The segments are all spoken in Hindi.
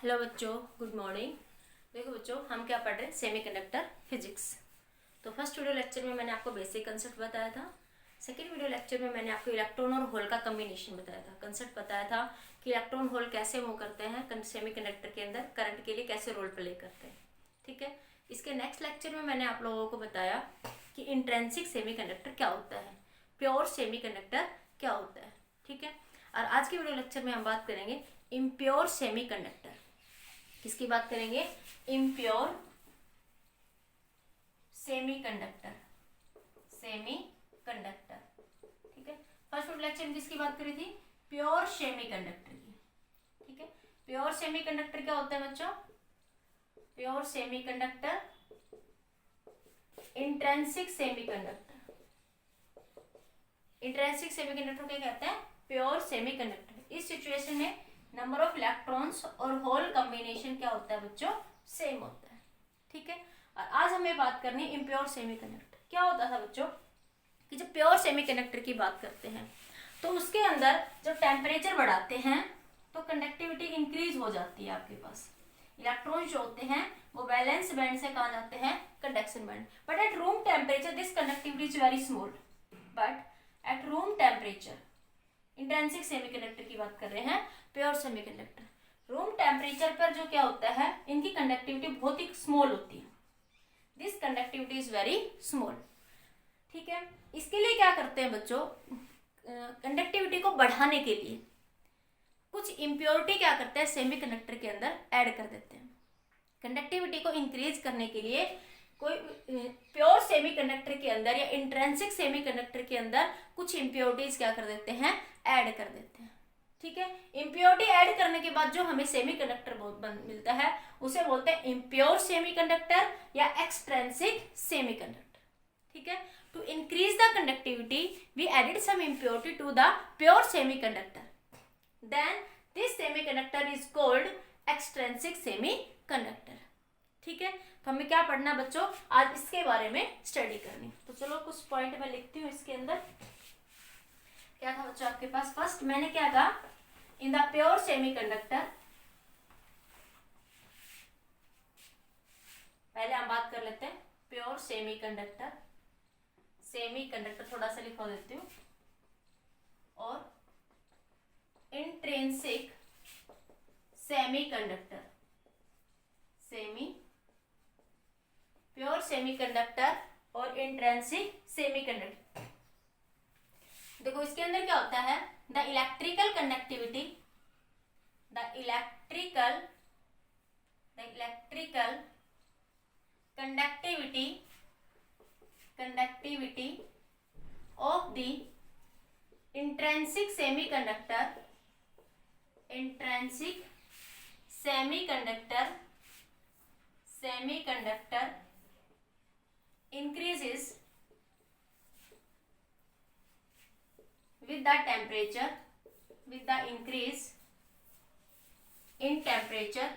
हेलो बच्चों, गुड मॉर्निंग। देखो बच्चों, हम क्या पढ़ रहे हैं? Semiconductor physics. तो फर्स्ट वीडियो लेक्चर में मैंने आपको बेसिक कंसेप्ट बताया था। सेकंड वीडियो लेक्चर में मैंने आपको इलेक्ट्रॉन और होल का कम्बिनेशन बताया था, कंसेप्ट बताया था कि इलेक्ट्रॉन होल कैसे मूव करते हैं सेमीकंडक्टर के अंदर, करंट के लिए कैसे रोल प्ले करते हैं। ठीक है। इसके नेक्स्ट लेक्चर में मैंने आप लोगों को बताया कि इंट्रिंसिक सेमीकंडक्टर क्या होता है, प्योर सेमीकंडक्टर क्या होता है। ठीक है। और आज के वीडियो लेक्चर में हम बात करेंगे इम्प्योर सेमीकंडक्टर। किसकी बात करेंगे? Impure semiconductor. सेमीकंडक्टर। ठीक है। फर्स्ट लेक्चर में किसकी बात करी थी? प्योर सेमीकंडक्टर की। ठीक है। प्योर सेमीकंडक्टर क्या होता है बच्चों? Pure semiconductor, intrinsic semiconductor. Intrinsic semiconductor क्या कहते हैं? Pure semiconductor. इस सिचुएशन में नंबर ऑफ इलेक्ट्रॉन्स और होल कॉम्बिनेशन क्या होता है बच्चों? सेम होता है। ठीक है। और आज हमें बात करनी है इम्प्योर सेमीकंडक्टर। क्या होता था बच्चों कि जब प्योर सेमीकंडक्टर की बात करते हैं तो उसके अंदर जब टेम्परेचर बढ़ाते हैं तो कंडक्टिविटी इंक्रीज हो जाती है। आपके पास इलेक्ट्रॉन जो होते हैं वो वैलेंस बैंड से कहाँ जाते हैं? Conduction band. But at room temperature this conductivity is very small. But at room temperature, intrinsic semiconductor की बात कर रहे हैं, प्योर सेमीकंडक्टर, रूम टेम्परेचर पर जो क्या होता है, इनकी कंडक्टिविटी बहुत ही स्मॉल होती है। This conductivity is very small. ठीक है। इसके लिए क्या करते हैं बच्चों? कंडक्टिविटी को बढ़ाने के लिए कुछ इम्प्योरिटी क्या करते हैं सेमीकंडक्टर के अंदर ऐड कर देते हैं। कंडक्टिविटी को इंक्रीज करने के लिए कोई प्योर सेमीकंडक्टर के अंदर या इंट्रिंसिक सेमीकंडक्टर के अंदर कुछ इम्प्योरिटीज क्या कर देते हैं? ऐड कर देते हैं। ठीक है। इम्प्योरिटी ऐड करने के बाद जो हमें सेमीकंडक्टर मिलता है उसे बोलते हैं इम्प्योर सेमीकंडक्टर या एक्सट्रिंसिक सेमीकंडक्टर। ठीक है। To increase the conductivity we added some impurity to the pure semiconductor, then this semiconductor is called extrinsic semiconductor. ठीक है। तो हमें क्या पढ़ना बच्चों? आज इसके बारे में स्टडी करनी। तो चलो कुछ पॉइंट मैं लिखती हूँ इसके अंदर। क्या था बच्चों आपके पास? फर्स्ट मैंने क्या कहा? इन द प्योर सेमीकंडक्टर, पहले हम बात कर लेते हैं प्योर सेमीकंडक्टर। सेमीकंडक्टर थोड़ा सा लिखवा देती हूँ। और इंट्रिंसिक सेमीकंडक्टर, प्योर सेमीकंडक्टर और इंट्रिंसिक सेमीकंडक्टर। देखो इसके अंदर क्या होता है? The electrical conductivity, the electrical conductivity of the intrinsic semiconductor increases with the temperature, with the increase in temperature.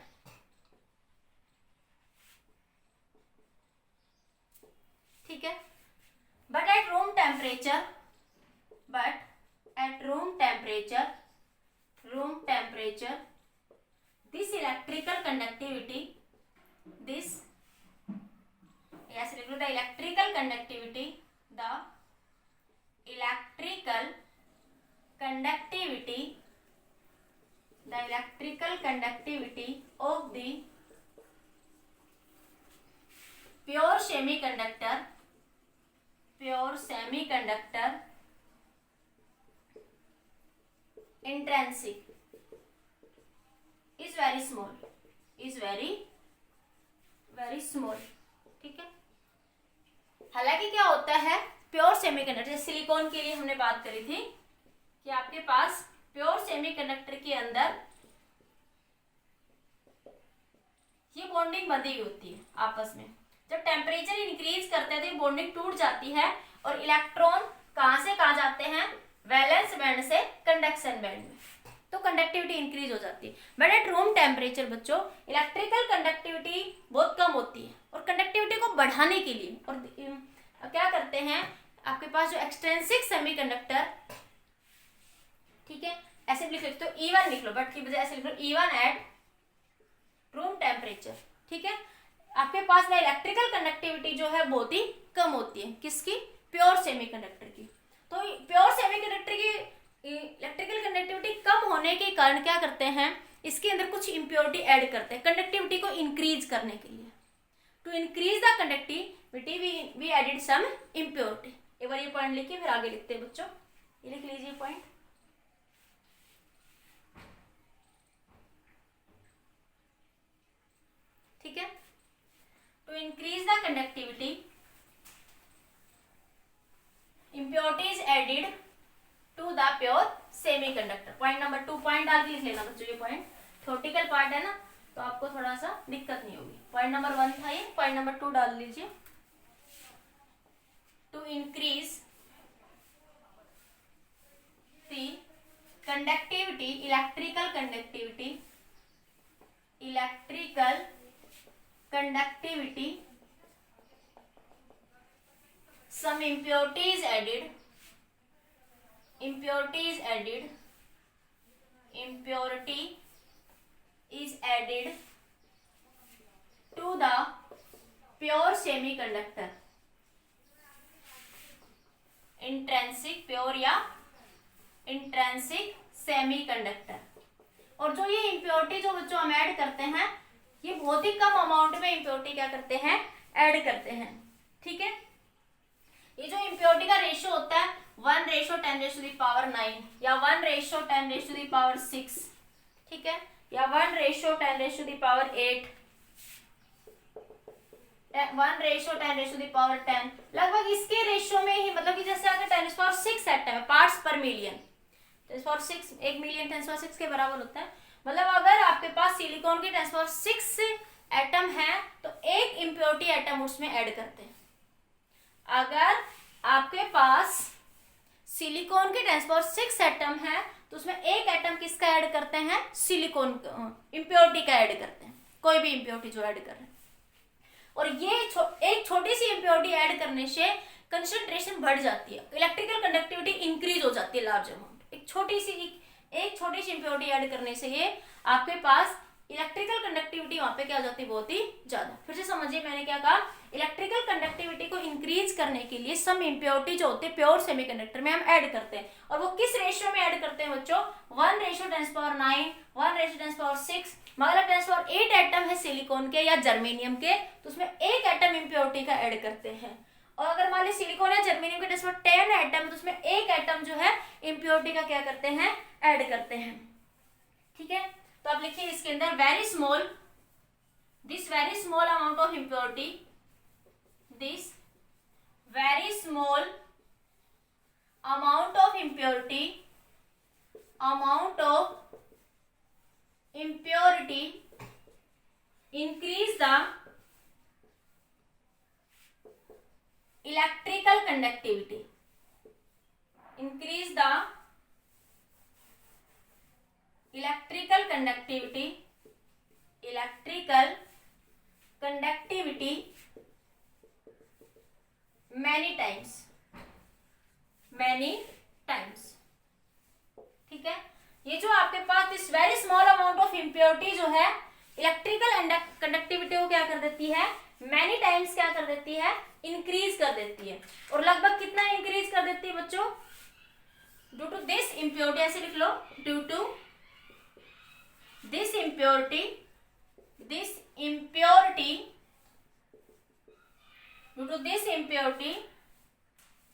ठीक है। but at room temperature this electrical conductivity, this yes the electrical conductivity of the pure semiconductor intrinsic is very small। ठीक है। हालांकि क्या होता है प्योर सेमीकंडक्टर, जैसे सिलिकॉन के लिए हमने बात करी थी कि आपके पास प्योर सेमीकंडक्टर के अंदर ये बॉन्डिंग बंधी हुई होती है आपस में। जब टेम्परेचर इंक्रीज करते हैं तो ये बॉन्डिंग टूट जाती है और इलेक्ट्रॉन कहां से कहां जाते हैं? वैलेंस बैंड से कंडक्शन बैंड में, तो कंडक्टिविटी इंक्रीज हो जाती है। बट एट रूम टेम्परेचर बच्चों इलेक्ट्रिकल कंडक्टिविटी बहुत कम होती है और कंडक्टिविटी को बढ़ाने के लिए और क्या करते हैं आपके पास जो एक्सट्रिंसिक सेमीकंडक्टर, ठीक है, ऐसे लिख लो, E1 लिख लो, बट की बजाय ऐसे लिख लो E1 एट टेम्परेचर, ठीक है, आपके पास ना इलेक्ट्रिकल कंडक्टिविटी जो है बहुत ही कम होती है, किसकी, प्योर सेमीकंडक्टर की। तो प्योर सेमीकंडक्टर की इलेक्ट्रिकल कंडक्टिविटी कम होने के कारण क्या करते हैं, इसके अंदर कुछ इम्प्योरिटी ऐड करते हैं कंडक्टिविटी को इंक्रीज करने के लिए। To increase the conductivity we added some impurity. एक बार ये पॉइंट लिखिए, फिर आगे लिखते हैं बच्चों, ये लिख लीजिए पॉइंट। ठीक है, to increase the conductivity impurity is added to the pure semiconductor। Point number 2 point डाल के लिख लेना बच्चों, ये पॉइंट थ्योरेटिकल पार्ट है ना, तो आपको थोड़ा सा दिक्कत नहीं होगी। पॉइंट नंबर 1 था ये, पॉइंट नंबर 2 डाल लीजिए। To increase the conductivity, electrical conductivity some impurity is added to the pure semiconductor, intrinsic pure या intrinsic semiconductor। और जो ये इम्प्योरिटी जो बच्चों हम ऐड करते हैं, ये बहुत ही कम अमाउंट में इम्प्योरिटी क्या करते हैं, ऐड करते हैं, ठीक है। ये जो इम्प्योरिटी का रेशियो होता है 1:10⁹ या 1:10⁶, ठीक है, या 1:10⁸, 1:10⁻10, लगभग इसके रेशियो में ही, मतलब कि जैसे अगर 10⁶ एटम है पार्ट्स पर मिलियन, 10⁶, 1 मिलियन 10⁶ के बराबर होता है। मतलब अगर आपके पास सिलिकॉन के 10⁶ एटम है तो एक इम्प्योरिटी एटम उसमें ऐड करते हैं। अगर आपके पास सिलिकॉन के 10⁶ एटम है तो उसमें एक एटम किसका ऐड करते हैं, सिलिकॉन इम्प्योरिटी का ऐड करते हैं, कोई भी इम्प्योरिटी जो ऐड कर रहे हैं। और ये एक छोटी सी इम्प्योरिटी ऐड करने से कंसंट्रेशन बढ़ जाती है, इलेक्ट्रिकल कंडक्टिविटी इंक्रीज हो जाती है लार्ज अमाउंट। एक छोटी सी इम्प्योरिटी ऐड करने से ये आपके पास इलेक्ट्रिकल कंडक्टिविटी वहां पे क्या हो जाती है, बहुत ही ज्यादा। फिर से समझिए मैंने क्या कहा, इलेक्ट्रिकल कंडक्टिविटी को इंक्रीज करने के लिए सम इम्प्योरिटी जो होते हैं प्योर सेमीकंडक्टर में हम ऐड करते हैं। और वो किस रेशियो में ऐड करते हैं बच्चों, 1:10⁹, 1:10⁶। मगर 10⁸ एटम है सिलिकॉन के या जर्मेनियम के तो उसमें एक एटम इम्प्योरिटी का ऐड करते हैं। और अगर मान लीजिए सिलिकॉन या जर्मेनियम के 10⁻10 एटम तो उसमें एक एटम जो है इम्प्योरिटी का क्या करते हैं, ऐड करते हैं, ठीक है। तो आप लिखिए इसके अंदर this very small amount of impurity, this very small amount of impurity increase the electrical conductivity, many times, ठीक है। ये जो आपके पास this very small amount of impurity जो है इलेक्ट्रिकल कंडक्टिविटी को क्या कर देती है, मैनी टाइम्स क्या कर देती है, इंक्रीज कर देती है। और लगभग कितना इंक्रीज कर देती है बच्चों, ड्यू टू दिस इम्प्योरिटी, ऐसे लिख लो, due to this impurity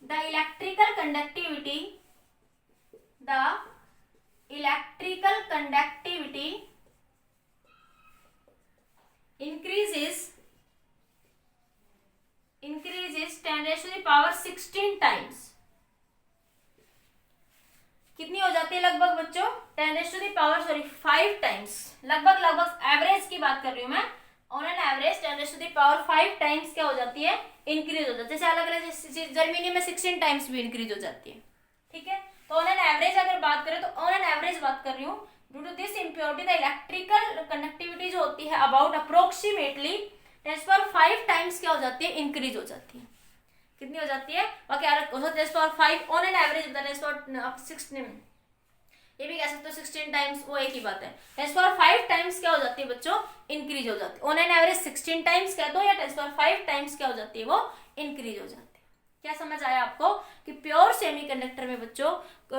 the electrical conductivity increases 10⁻16 times। कितनी हो जाती है लगभग बच्चों, 5 टाइम्स, लगभग एवरेज की बात कर रही हूं मैं, ऑन एन एवरेज 10⁵ टाइम्स क्या हो जाती है, इंक्रीज हो जाती है। जैसे अलग अलग जर्मेनियम में 16 टाइम्स भी इंक्रीज हो जाती है, ठीक है। तो ऑन एन एवरेज अगर बात करें तो ऑन एन एवरेज बात कर रही हूँ, due to this impurity the electrical conductivity जो होती है अबाउट अप्रोक्सीमेटली 10⁵ टाइम्स क्या हो जाती है, इंक्रीज हो जाती है। कितनी हो जाती है, 10⁵ ऑन एन एवरेज 16 ये भी कह सकते हो 16 टाइम्स, वो एक ही बात है। 10⁵ टाइम्स क्या हो जाती है बच्चों, इंक्रीज हो जाती है। ऑन एन एवरेज 16 टाइम्स कह दो या 10⁵ टाइम्स क्या हो जाती है, वो इंक्रीज हो जाती है। क्या समझ आया आपको कि प्योर सेमीकंडक्टर में बच्चों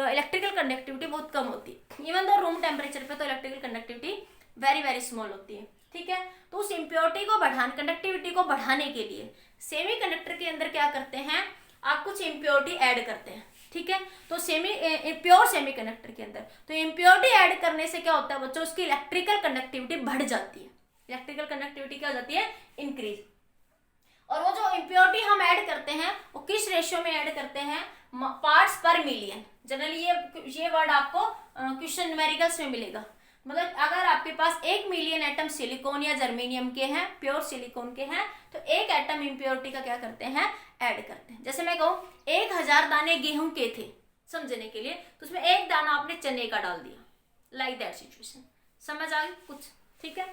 इलेक्ट्रिकल कंडक्टिविटी बहुत कम होती है। इवन दो रूम टेम्परेचर पे तो electrical conductivity very very small होती है, ठीक है। तो उस इम्प्योरिटी को बढ़ाने, कंडक्टिविटी को बढ़ाने के लिए सेमीकंडक्टर के अंदर क्या करते हैं, आप कुछ इम्प्योरिटी ऐड करते हैं, ठीक है। तो प्योर सेमीकंडक्टर के अंदर तो इम्प्योरिटी ऐड करने से क्या होता है बच्चों, उसकी इलेक्ट्रिकल कंडक्टिविटी बढ़ जाती है। इलेक्ट्रिकल कंडक्टिविटी क्या हो जाती है, इंक्रीज। और वो जो इम्प्योरिटी हम ऐड करते हैं वो किस रेशियो में ऐड करते हैं, पार्ट्स पर मिलियन। जनरली ये वर्ड आपको क्वेश्चन न्यूमेरिकल्स में मिलेगा। मतलब अगर आपके पास 1 मिलियन एटम सिलिकॉन या जर्मेनियम के हैं, प्योर सिलिकॉन के हैं, तो 1 एटम इम्प्योरिटी का क्या करते हैं, ऐड करते हैं। जैसे मैं कहूँ 1000 दाने गेहूं के थे, समझने के लिए, तो उसमें 1 दाना आपने चने का डाल दिया, लाइक दैट सिचुएशन। समझ आ गई कुछ, ठीक है।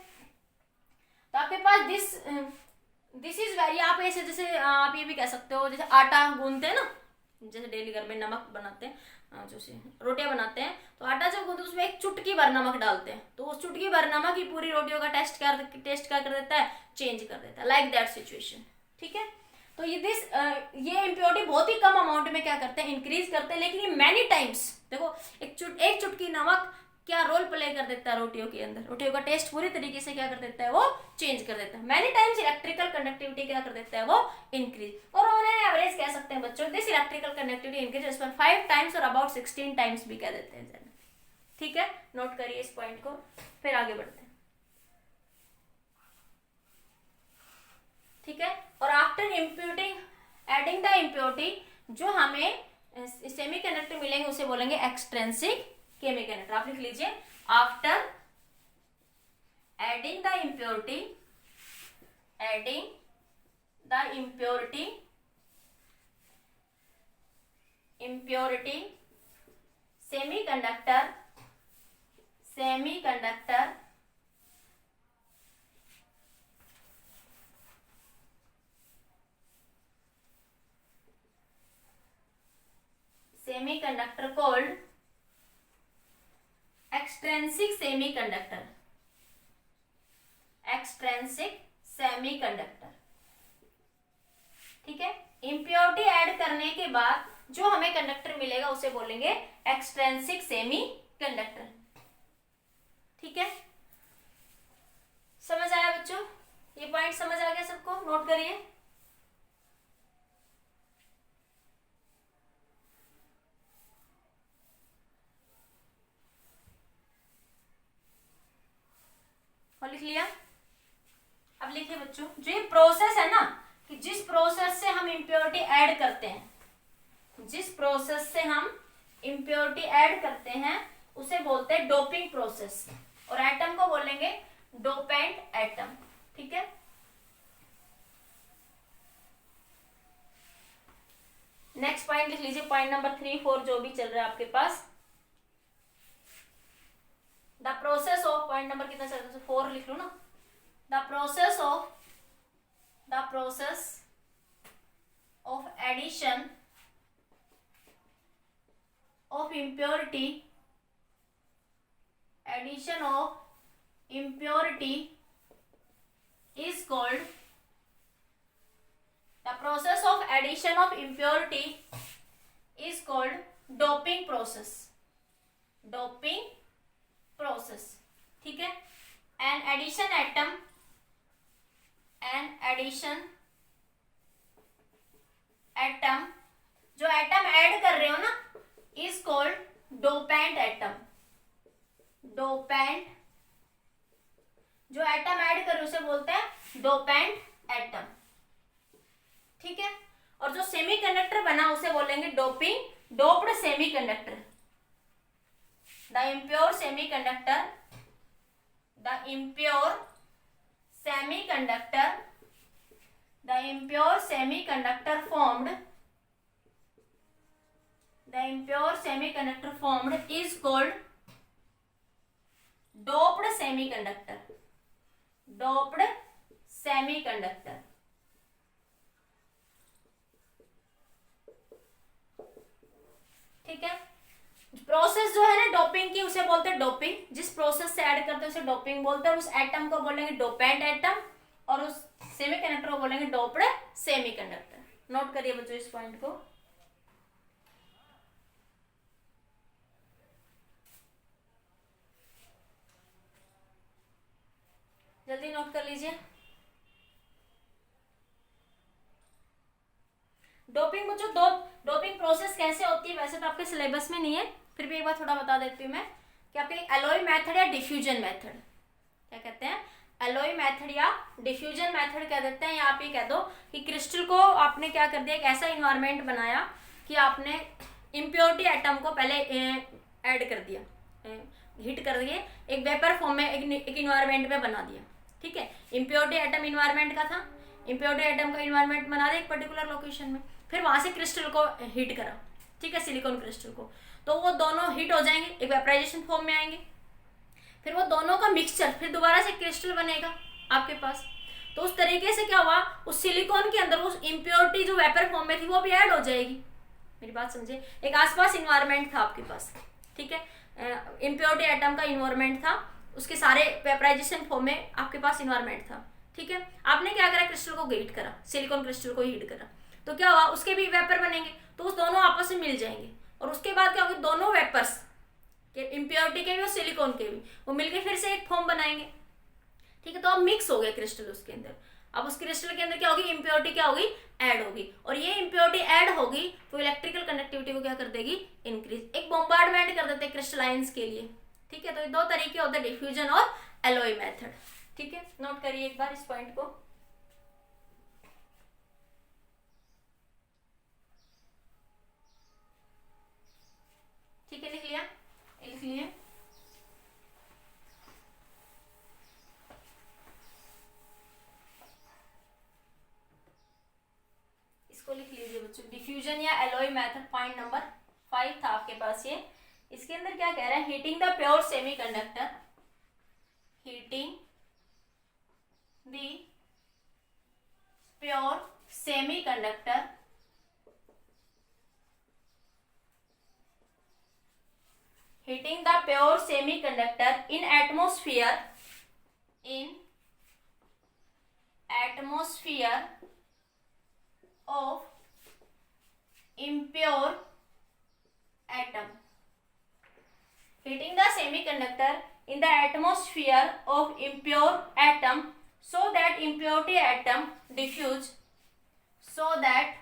तो आपके पास दिस इज वेरी, आप ऐसे जैसे आप ये भी कह सकते हो, जैसे आटा गूंदते हैं ना, जैसे डेली घर में नमक बनाते हैं, जैसे रोटियां बनाते हैं, तो आटा जब गूंदते उसमें एक चुटकी भर नमक डालते हैं, तो उस चुटकी भर नमक ही पूरी रोटियों का टेस्ट क्या कर देता है, चेंज कर देता है, लाइक दैट सिचुएशन, ठीक है। तो ये इम्प्योरिटी बहुत ही कम अमाउंट में क्या करते हैं, इंक्रीज करते हैं, लेकिन ये मैनी टाइम्स, देखो एक चुटकी नमक क्या रोल प्ले कर देता है रोटियों के अंदर, रोटियों का टेस्ट पूरी तरीके से क्या कर देता है, वो चेंज कर देता है। मैनी टाइम्स इलेक्ट्रिकल कंडक्टिविटी क्या कर देता है, वो इंक्रीज। और ऑन एन एवरेज कह सकते हैं बच्चों, this electrical conductivity increase 5 times और अबाउट 16 टाइम्स भी कह देते हैं, ठीक है। नोट करिए इस पॉइंट को, फिर आगे बढ़ते हैं, ठीक है। और आफ्टर इम्प्यूटिंग एडिंग द इम्प्योरिटी, जो हमें सेमीकंडक्टर मिलेंगे उसे बोलेंगे एक्सट्रिंसिक सेमीकंडक्टर। आप लिख लीजिए, after adding the impurity semiconductor called extrinsic semiconductor, ठीक है। इम्प्योरिटी ऐड करने के बाद जो हमें कंडक्टर मिलेगा उसे बोलेंगे एक्सट्रिंसिक सेमीकंडक्टर, ठीक है। समझ आया बच्चों, ये पॉइंट समझ आ गया सबको, नोट करिए। और लिख लिया। अब लिखिए बच्चों, जो ये प्रोसेस है ना, कि जिस प्रोसेस से हम इम्प्योरिटी ऐड करते हैं, उसे बोलते हैं डोपिंग प्रोसेस, और एटम को बोलेंगे डोपेंट एटम, ठीक है। नेक्स्ट पॉइंट लिख लीजिए, पॉइंट नंबर 3, 4 जो भी चल रहा है आपके पास। The process of, point number कितना चल रहा है, 4 लिख लो ना। The process of addition of impurity is called, the process of addition of impurity is called doping process, ठीक है। an addition atom, जो एटम ऐड कर रहे हो ना, is called dopant atom, जो एटम ऐड कर रहे उसे बोलते हैं डोपेंट एटम, ठीक है। और जो सेमीकंडक्टर बना उसे बोलेंगे doped semiconductor. The impure semiconductor formed is called doped semiconductor, ठीक है। प्रोसेस जो है ना डोपिंग की, उसे बोलते हैं डोपिंग। जिस प्रोसेस से ऐड करते हैं उसे डोपिंग बोलते हैं। उस एटम को बोलेंगे डोपेंट एटम, और उस सेमीकंडक्टर को बोलेंगे डोप्ड सेमीकंडक्टर। नोट करिए बच्चों इस पॉइंट को। जल्दी नोट कर लीजिए। डोपिंग बच्चों, डोपिंग प्रोसेस कैसे होती है, वैसे तो आपके सिलेबस में नहीं है, फिर भी एक बार थोड़ा बता देती हूँ मैं कि आपके एलॉय मेथड या डिफ्यूजन मेथड, क्या कहते हैं, एलॉय मेथड या डिफ्यूजन मेथड कह देते हैं। या आप ये कह दो कि क्रिस्टल को आपने क्या कर दिया, एक ऐसा इन्वायरमेंट बनाया कि आपने इम्प्योरिटी एटम को पहले ऐड कर दिया, हीट कर दिए, एक वेपर फॉर्म में एक इन्वायरमेंट में बना दिया। ठीक है, इम्प्योरिटी एटम इन्वायरमेंट का था, इम्प्योरिटी एटम का इन्वायरमेंट बना दिया एक पर्टिकुलर लोकेशन में, फिर वहां से क्रिस्टल को हीट करा, ठीक है, सिलिकॉन क्रिस्टल को, तो वो दोनों हीट हो जाएंगे, एक वेपराइजेशन फॉर्म में आएंगे, फिर वो दोनों का मिक्सचर, फिर दोबारा से क्रिस्टल बनेगा आपके पास। तो उस तरीके से क्या हुआ, उस सिलिकॉन के अंदर वो इम्प्योरिटी जो वेपर फॉर्म में थी वो भी ऐड हो जाएगी। मेरी बात समझे, एक आसपास इन्वायरमेंट था आपके पास, ठीक है, इम्प्योरिटी एटम का इन्वायरमेंट था, उसके सारे वेपराइजेशन फॉर्म में आपके पास इन्वायरमेंट था। ठीक है, आपने क्या करा, क्रिस्टल को हीट करा, सिलिकॉन क्रिस्टल को हीट करा, तो क्या हुआ, उसके भी वेपर बनेंगे, तो उस दोनों आपस में मिल जाएंगे, और उसके बाद क्या होगा, दोनों वेपर्स इम्प्योरिटी के भी और सिलिकॉन के भी वो मिलके फिर से एक फॉर्म बनाएंगे। ठीक है, तो अब मिक्स हो गया क्रिस्टल उसके अंदर। अब उस क्रिस्टल के अंदर क्या होगी, इम्प्योरिटी क्या होगी, ऐड होगी, और ये इम्प्योरिटी ऐड होगी तो इलेक्ट्रिकल कंडक्टिविटी को क्या कर देगी, इंक्रीज, एक बॉम्बार्डमेंट कर देते हैं क्रिस्टलाइंस के लिए। ठीक है, तो ये दो तरीके होते हैं, डिफ्यूजन और एलॉय मेथड। ठीक है, नोट करिए एक बार इस पॉइंट को। ठीक है, लिख लिया, लिख लिए। इसको लिख लीजिए बच्चों, डिफ्यूजन या एलॉय मेथड, पॉइंट नंबर 5 था आपके पास ये। इसके अंदर क्या कह रहा है, heating the pure semiconductor, heating the pure semiconductor heating the pure semiconductor in atmosphere of impure atom, heating the semiconductor in the atmosphere of impure atom so that impurity atom diffuse, so that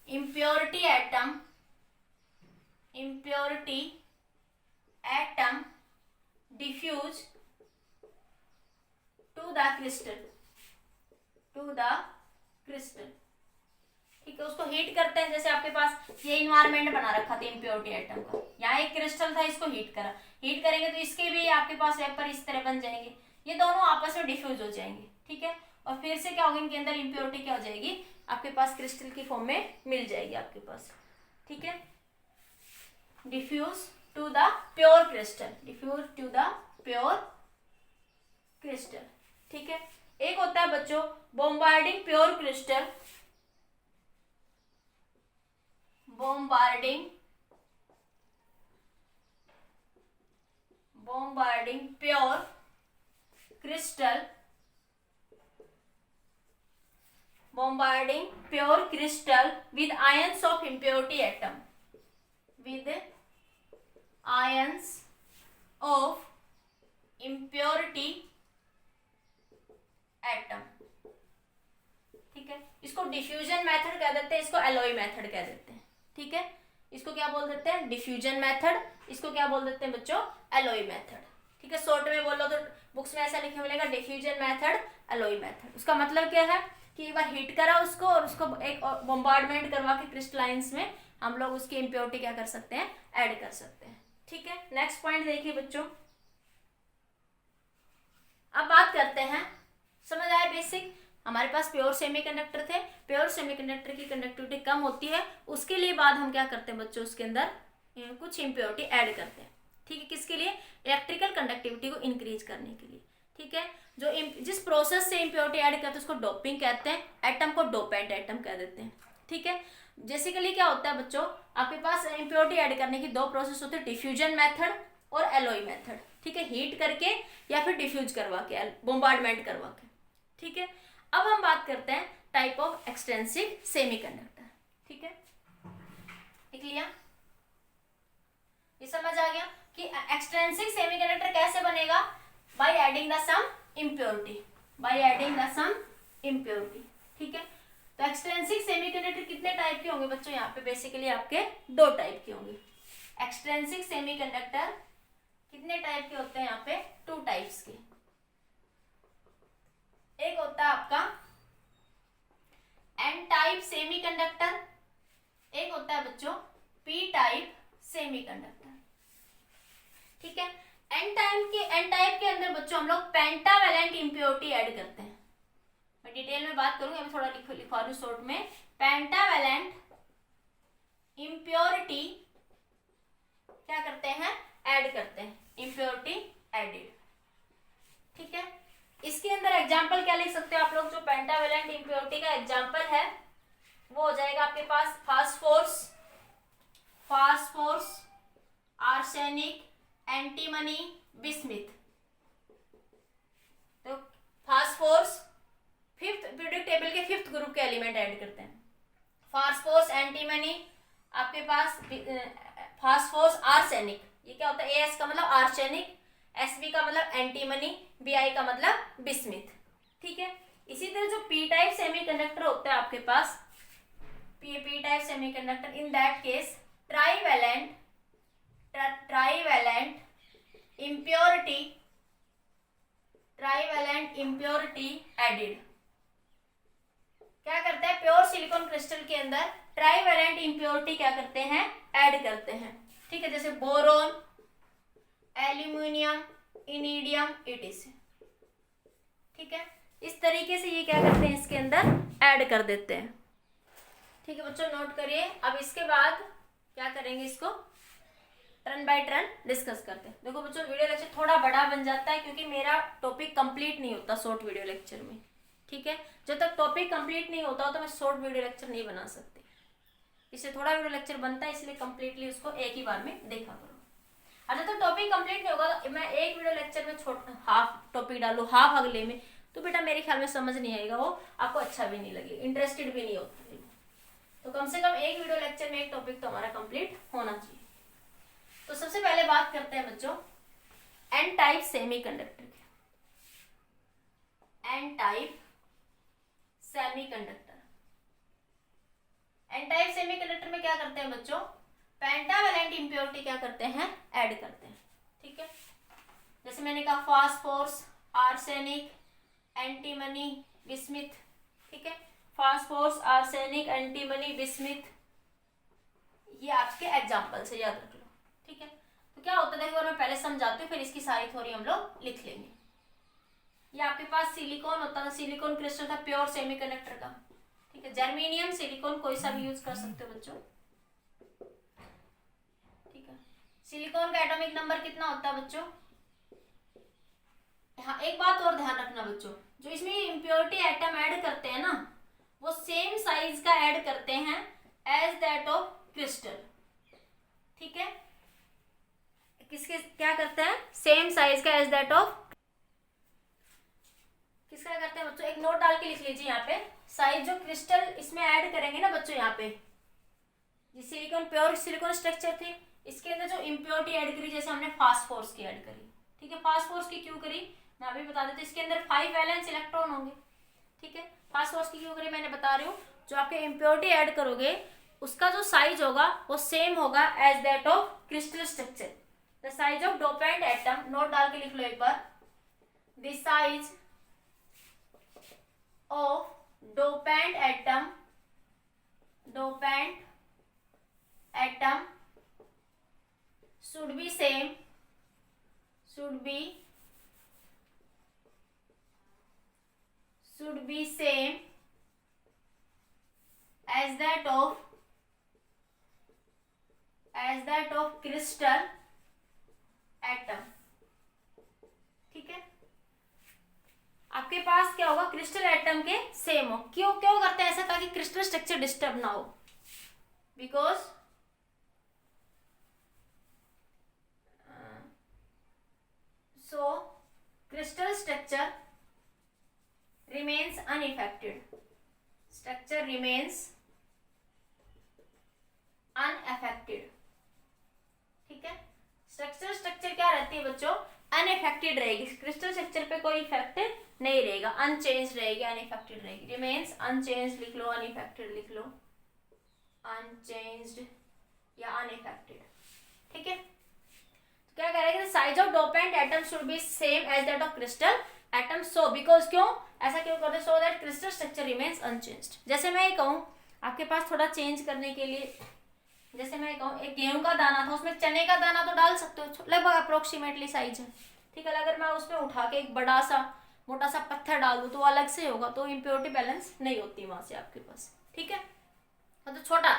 impurity atom diffuse to the crystal, ठीक है, उसको हीट करते हैं। जैसे आपके पास ये इन्वायरमेंट बना रखा था इम्प्योरिटी एटम का, यहाँ एक क्रिस्टल था, इसको हीट करा, हीट करेंगे तो इसके भी आपके पास वेपर इस तरह बन जाएंगे, ये दोनों आपस में डिफ्यूज हो जाएंगे। ठीक है, और फिर से क्या होगा, इनके अंदर इम्प्योरिटी क्या हो जाएगी, आपके पास क्रिस्टल की फॉर्म में मिल जाएगी आपके पास। ठीक है, diffuse to the pure crystal, diffuse to the pure crystal। ठीक है, एक होता है बच्चों bombarding pure crystal, bombarding pure crystal, bombarding pure crystal with ions of impurity atom, with ions of impurity atom। ठीक है, इसको डिफ्यूजन मेथड कह देते हैं, इसको एलॉय मेथड कह देते हैं। ठीक है, इसको क्या बोल देते हैं, डिफ्यूजन मेथड, इसको क्या बोल देते हैं बच्चों, एलॉय मेथड। ठीक है, शॉर्ट में बोलो तो बुक्स में ऐसा लिखे मिलेगा, डिफ्यूजन मेथड, एलॉय मेथड। उसका मतलब क्या है कि एक बार हीट करा उसको, और उसको एक बॉम्बार्डमेंट करवा के क्रिस्टलाइंस में हम लोग उसकी इम्प्योरिटी क्या कर सकते हैं, ऐड कर सकते हैं। ठीक है, नेक्स्ट पॉइंट देखिए बच्चों। अब बात करते हैं, समझ आया बेसिक, हमारे पास प्योर सेमीकंडक्टर थे, प्योर सेमीकंडक्टर की कंडक्टिविटी कम होती है, उसके लिए बाद हम क्या करते हैं बच्चों, उसके अंदर कुछ इम्प्योरिटी ऐड करते हैं। ठीक है, किसके लिए, इलेक्ट्रिकल कंडक्टिविटी को इंक्रीज करने के लिए। ठीक है, जो जिस प्रोसेस से इम्प्योरिटी ऐड करते हैं उसको डोपिंग कहते हैं, एटम को डोपेंट एटम कह देते हैं। ठीक है, बेसिकली क्या होता है बच्चों, आपके पास इम्प्योरिटी ऐड करने की दो प्रोसेस होते हैं, डिफ्यूजन मेथड और एलॉय मेथड। ठीक है, हीट करके या फिर डिफ्यूज करवा के, बोम्बार्डमेंट करवा के। ठीक है, अब हम बात करते हैं टाइप ऑफ एक्सटेंसिव सेमीकंडक्टर। ठीक है, लिख लिया, ये समझ आ गया कि एक्सटेंसिव सेमीकंडक्टर कैसे बनेगा, by adding the some impurity, by adding the some impurity. ठीक है, तो एक्सटेंसिव सेमीकंडक्टर कितने टाइप के होंगे बच्चों, यहाँ पे बेसिकली आपके दो टाइप के होंगे। एक्सटेंसिव सेमीकंडक्टर कितने टाइप के होते हैं, यहाँ पे टू टाइप्स के। एक होता है आपका एन टाइप सेमीकंडक्टर, एक होता है बच्चों पी टाइप सेमीकंडक्टर। ठीक है, एन टाइप के अंदर बच्चों हम लोग पेंटावैलेंट इम्प्योरिटी ऐड करते हैं। मैं डिटेल में बात करूंगी, अभी थोड़ा लिखवा दूं शॉर्ट में। पेंटावैलेंट इम्प्योरिटी क्या करते हैं, ऐड करते हैं, इम्प्योरिटी एडिड। ठीक है, इसके अंदर एग्जांपल क्या लिख सकते हो आप लोग, जो पेंटावैलेंट इम्प्योरिटी का एग्जांपल है वो हो जाएगा आपके पास फास्फोरस, आर्सेनिक, एंटीमनी, बिस्मिथ। तो फास्फोरस फिफ्थ पीरियोडिक टेबल के फिफ्थ ग्रुप के एलिमेंट ऐड करते हैं। फास्फोरस, एंटीमनी, आपके पास फास्फोरस, आर्सेनिक, ये क्या होता है, एएस का मतलब आर्सेनिक, एसबी का मतलब एंटीमनी, बीआई का मतलब बिस्मिथ। ठीक है, इसी तरह जो पी टाइप सेमीकंडक्टर होता है आपके पास, P type semiconductor, in that case trivalent impurity added. क्या करता है, प्योर सिलिकॉन क्रिस्टल के अंदर ट्राइवैलेंट इम्प्योरिटी क्या करते हैं, ऐड करते हैं। ठीक है, जैसे बोरोन, एल्यूमिनियम, इनिडियम, इटीसी। ठीक है, इस तरीके से ये क्या करते हैं, इसके अंदर ऐड कर देते हैं। ठीक है बच्चों, नोट करिए। अब इसके बाद क्या करेंगे, इसको टर्न बाय टर्न डिस्कस करते हैं। देखो बच्चों, वीडियो लेक्चर थोड़ा बड़ा बन जाता है क्योंकि मेरा टॉपिक कंप्लीट नहीं होता शॉर्ट वीडियो लेक्चर में। ठीक है, जब तक टॉपिक कंप्लीट नहीं होता तो मैं शॉर्ट वीडियो लेक्चर नहीं बना सकती, इससे थोड़ा वीडियो लेक्चर बनता है, इसलिए कंप्लीटली उसको एक ही बार में देखा करो। अच्छा, तो टॉपिक कंप्लीट नहीं होगा तो मैं एक वीडियो लेक्चर में हाफ टॉपिक डालू, हाफ अगले में, तो बेटा मेरे ख्याल में समझ नहीं आएगा, वो आपको अच्छा भी नहीं लगेगा, इंटरेस्टेड भी नहीं होता। तो कम से कम एक वीडियो लेक्चर में एक टॉपिक तो हमारा कंप्लीट होना चाहिए। तो सबसे पहले बात करते हैं बच्चों एन टाइप सेमीकंडक्टर की। N type semiconductor, N type semiconductor में क्या करते हैं बच्चों, पेंटावैलेंट इम्प्योरिटी क्या करते हैं, ऐड करते हैं। ठीक है, जैसे मैंने कहा फास्फोरस, आर्सेनिक, एंटीमनी, बिस्मिथ। ठीक है, फास्फोरस, आर्सेनिक, एंटीमनी, बिस्मिथ, ये आपके एग्जांपल से याद रख लो। ठीक है, तो क्या होता है, देखो मैं पहले समझाती हूँ, फिर इसकी सारी थ्योरी हम लोग लिख लेंगे। ये आपके पास सिलिकॉन होता था, सिलिकॉन क्रिस्टल था प्योर सेमीकंडक्टर का। ठीक है, जर्मेनियम, सिलिकॉन कोई सा भी यूज कर सकते हो बच्चों। ठीक है, सिलिकॉन का एटॉमिक नंबर कितना होता है बच्चों। हाँ, एक बात और ध्यान रखना बच्चों, जो इसमें इम्प्योरिटी एटम ऐड करते हैं ना, वो सेम साइज का ऐड करते हैं एज दैट ऑफ क्रिस्टल। ठीक है, किसके क्या करते हैं, सेम साइज का एज दैट ऑफ किसका करते हैं बच्चों, एक नोट डाल के लिख लीजिए यहाँ पे, साइज जो क्रिस्टल इसमें ऐड करेंगे ना बच्चों, यहाँ पे जिस सिलिकॉन प्योर सिलिकॉन स्ट्रक्चर थी, इसके अंदर जो इम्प्योरिटी ऐड करी, जैसे हमने फास्फोरस की ऐड करी। ठीक है, फास्फोरस की क्यों करी मैं अभी बता देती हूँ, इसके अंदर 5 वैलेंस इलेक्ट्रॉन होंगे। ठीक है, फास्फोरस की क्यों करी मैंने बता रही हूँ, जो आपके इम्प्योरिटी ऐड करोगे उसका जो साइज होगा वो सेम होगा as that of crystal structure. The size of dopant atom, note डाल के लिख लो एक बार, the size of dopant atom should be same as that of crystal atom। ठीक है, आपके पास क्या होगा, क्रिस्टल एटम के सेम हो। क्यों करते हैं ऐसा, ताकि क्रिस्टल स्ट्रक्चर डिस्टर्ब ना हो। because so crystal structure remains unaffected. Structure remains unaffected. ठीक है, स्ट्रक्चर क्या रहती है बच्चों, अनइफेक्टेड रहेगी, क्रिस्टल स्ट्रक्चर पे कोई इफेक्ट नहीं रहेगा, अनचेंज रहेगी, अनइफेक्टेड रहेगी, रिमेन्स अनचेंज लिख लो, अनइफेक्टेड लिख लो, अनचेंज्ड या अनइफेक्टेड। ठीक है, तो क्या कह रहे हैं, size of dopant atom should be same as that of crystal atom, so because, क्यों ऐसा क्यों करते हैं, so that crystal structure remains unchanged. जैसे मैं ये कहूँ आपके पास थोड़ा चेंज करने के लिए, जैसे मैं कहूँ एक गेहूं का दाना था, उसमें चने का दाना तो डाल सकते हो, लगभग अप्रोक्सीमेटली साइज है। ठीक है, अगर मैं उसमें उठा के एक बड़ा सा मोटा सा पत्थर डाल दूँ तो अलग से होगा, तो इम्प्योरिटी बैलेंस नहीं होती वहां से आपके पास। ठीक है, तो छोटा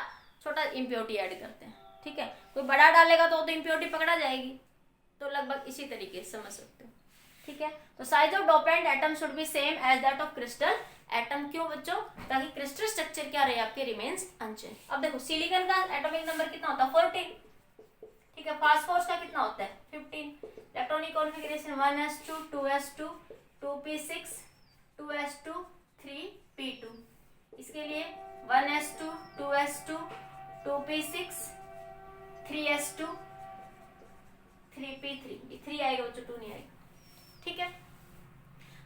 छोटा इम्प्योरिटी ऐड करते हैं। ठीक है, कोई बड़ा डालेगा तो इम्प्योरिटी पकड़ा जाएगी, तो लगभग इसी तरीके से समझ सकते हो। ठीक है, तो size of dopant atom should be same as that of crystal atom, क्यों बच्चों, ताकि क्रिस्टल स्ट्रक्चर क्या रहे आपके, रिमेन्स अनचेंज। अब देखो सिलिकॉन का एटॉमिक नंबर कितना होता है, 14। ठीक है, फास्फोरस का कितना होता है, 15। Electronic configuration 1s2 2s2 2p6 2s2 3p2। इसके लिए 1s2 2s2 2p6 3s2 3p3, 3 आएगा बच्चों, 2 नहीं आएगा। ठीक है,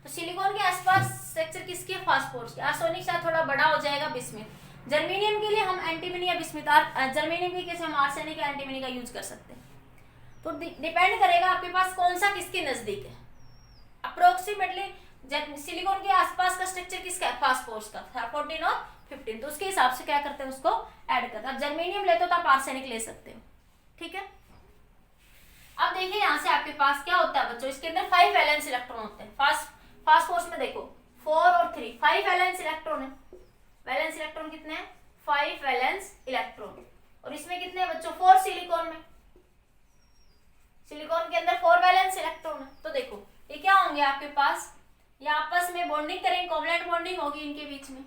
तो सिलिकॉन के आसपास स्ट्रक्चर किसकी है, फास्फोरस की। आर्सेनिक शायद थोड़ा बड़ा हो जाएगा, बिस्मिथ। जर्मेनियम के लिए हम एंटीमनी या बिस्मिथ, जर्मेनियम के केस में हम आर्सेनिक या एंटीमनी का यूज कर सकते हैं। तो डिपेंड करेगा आपके पास कौन सा किसके नजदीक है। अप्रोक्सीमेटली सिलिकॉन के आसपास का स्ट्रक्चर किसका है, फास्फोरस का, 14 और 15, तो उसके हिसाब से क्या करते हैं, उसको ऐड करते हैं। अब जर्मेनियम लेते हो तो आप आर्सेनिक ले सकते हो। ठीक है, अब देखिए यहाँ से आपके पास क्या होता है बच्चों, इसके अंदर 5 वैलेंस इलेक्ट्रॉन होते हैं। फास्फोरस में देखो 4 और 3, 5 वैलेंस इलेक्ट्रॉन है। वैलेंस इलेक्ट्रॉन कितने हैं, 5 वैलेंस इलेक्ट्रॉन। और इसमें कितने हैं बच्चों, 4 सिलिकॉन में। सिलिकॉन के अंदर 4 वैलेंस इलेक्ट्रॉन है। तो देखो ये क्या होंगे आपके पास, ये आपस में बॉन्डिंग करेंगे, कोवलेंट बॉन्डिंग होगी इनके बीच में।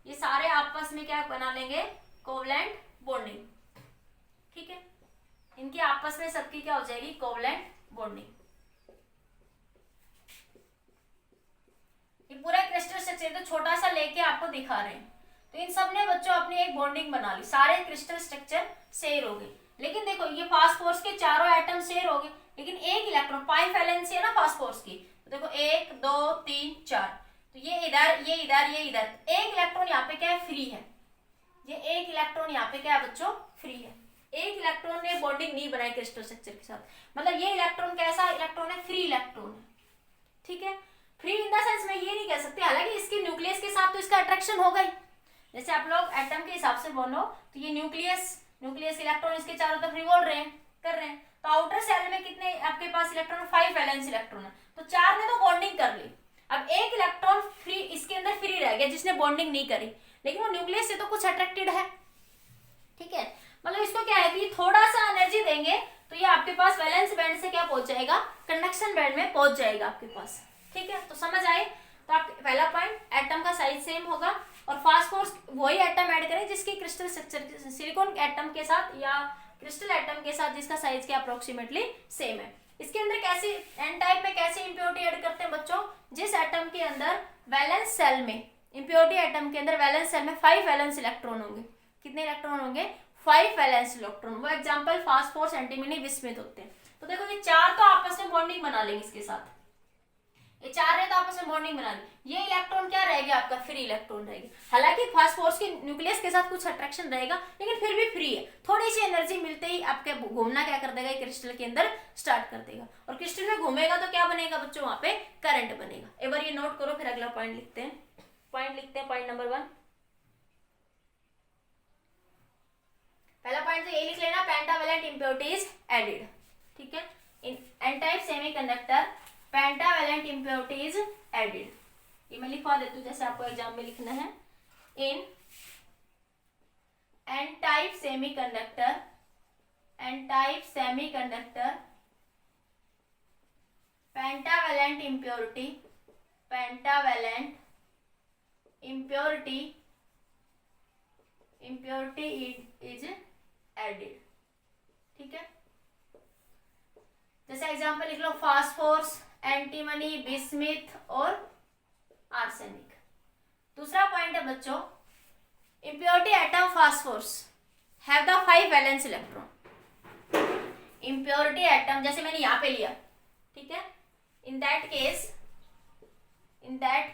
ये सारे आपस में क्या बना लेंगे, कोवलेंट बॉन्डिंग। ठीक है, इनकी आपस में सबकी क्या हो जाएगी, कोवलेंट बॉन्डिंग। ये पूरा क्रिस्टल स्ट्रक्चर तो छोटा सा लेके आपको दिखा रहे हैं। तो इन सब ने बच्चों अपनी एक बॉन्डिंग बना ली, सारे क्रिस्टल स्ट्रक्चर शेयर हो गए। लेकिन देखो ये फास्फोरस के चारों एटम शेयर हो गए, लेकिन एक इलेक्ट्रॉन, 5 वैलेंसी है ना फास्फोरस की, तो देखो 1 2 3 4, तो ये इधर ये इधर ये इधर, एक इलेक्ट्रॉन यहाँ पे क्या है, फ्री है। ये एक इलेक्ट्रॉन यहाँ पे क्या है बच्चों, फ्री है। एक इलेक्ट्रॉन ने बॉन्डिंग नहीं बनाई क्रिस्टल स्ट्रक्चर के साथ, मतलब ये इलेक्ट्रॉन कैसा इलेक्ट्रॉन है, फ्री इलेक्ट्रॉन है। ठीक है, फ्री इन द सेंस में ये नहीं कह सकते, हालांकि इसके न्यूक्लियस के साथ तो इसका अट्रैक्शन हो गई। जैसे आप लोग एटम के हिसाब से बोलो तो ये न्यूक्लियस इलेक्ट्रॉन इसके चारों तरफ रिवॉल्व कर रहे हैं। तो आउटर सेल में कितने आपके पास इलेक्ट्रॉन, 5 वैलेंस इलेक्ट्रॉन है, तो 4 ने तो बॉन्डिंग कर ली। अब एक इलेक्ट्रॉन फ्री इसके अंदर फ्री रह गया जिसने बॉन्डिंग नहीं करी, लेकिन वो न्यूक्लियस से तो कुछ अट्रैक्टेड है। ठीक है, मतलब इसको क्या है कि थोड़ा सा एनर्जी देंगे तो ये आपके पास वैलेंस बैंड से क्या पहुंच जाएगा, कंडक्शन बैंड में पहुंच जाएगा आपके पास। ठीक है, तो समझ आए। तो आप पहला पॉइंट, एटम का साइज सेम होगा, और फास्फोरस वही एटम ऐड करें जिसकी क्रिस्टल स्ट्रक्चर सिलिकॉन एटम के साथ या क्रिस्टल एटम के साथ जिसका साइज के अप्रोक्सीमेटली सेम है। इसके अंदर कैसे एन टाइप में कैसे इंप्योरिटी ऐड करते हैं बच्चों, जिस एटम के अंदर वैलेंस सेल में, इंप्योरिटी एटम के अंदर वैलेंस सेल में 5 वैलेंस इलेक्ट्रॉन होंगे। कितने इलेक्ट्रॉन होंगे, 5 वैलेंस इलेक्ट्रॉन। वो एग्जांपल फास्फोरस, एंटीमनी, बिस्मिथ होते हैं। तो देखो ये 4 तो आपस में बॉन्डिंग बना लेंगे इसके साथ, ये 4 ने तो आपस में बॉन्डिंग बना ली। ये इलेक्ट्रॉन क्या रहेगा आपका, फ्री इलेक्ट्रॉन रहेगी। हालांकि फास्फोरस के न्यूक्लियस के साथ कुछ अट्रैक्शन रहेगा, लेकिन फिर भी फ्री है। थोड़ी सी एनर्जी मिलते ही आपके घूमना क्या कर देगा, क्रिस्टल के अंदर स्टार्ट कर देगा, और क्रिस्टल में घूमेगा तो क्या बनेगा बच्चों, वहां पे करंट बनेगा। एक बार ये नोट करो, फिर अगला पॉइंट लिखते हैं। पॉइंट नंबर 1, पहला पॉइंट तो ये लिख लेना, पेंटावैलेंट इम्प्योरिटीज एडेड। ठीक है, in N type semiconductor pentavalent impurities added. ये मैं लिखवा देती हूँ जैसे आपको एग्जाम में लिखना है। In N type semiconductor pentavalent impurity impurity is added. ठीक है, जैसे एग्जांपल लिख लो, फास्फोरस, एंटीमनी, बिस्मिथ और आर्सेनिक। दूसरा पॉइंट है बच्चों, impurity atom phosphorus have the 5 valence electron. Impurity atom जैसे मैंने यहां पे लिया, ठीक है, इन that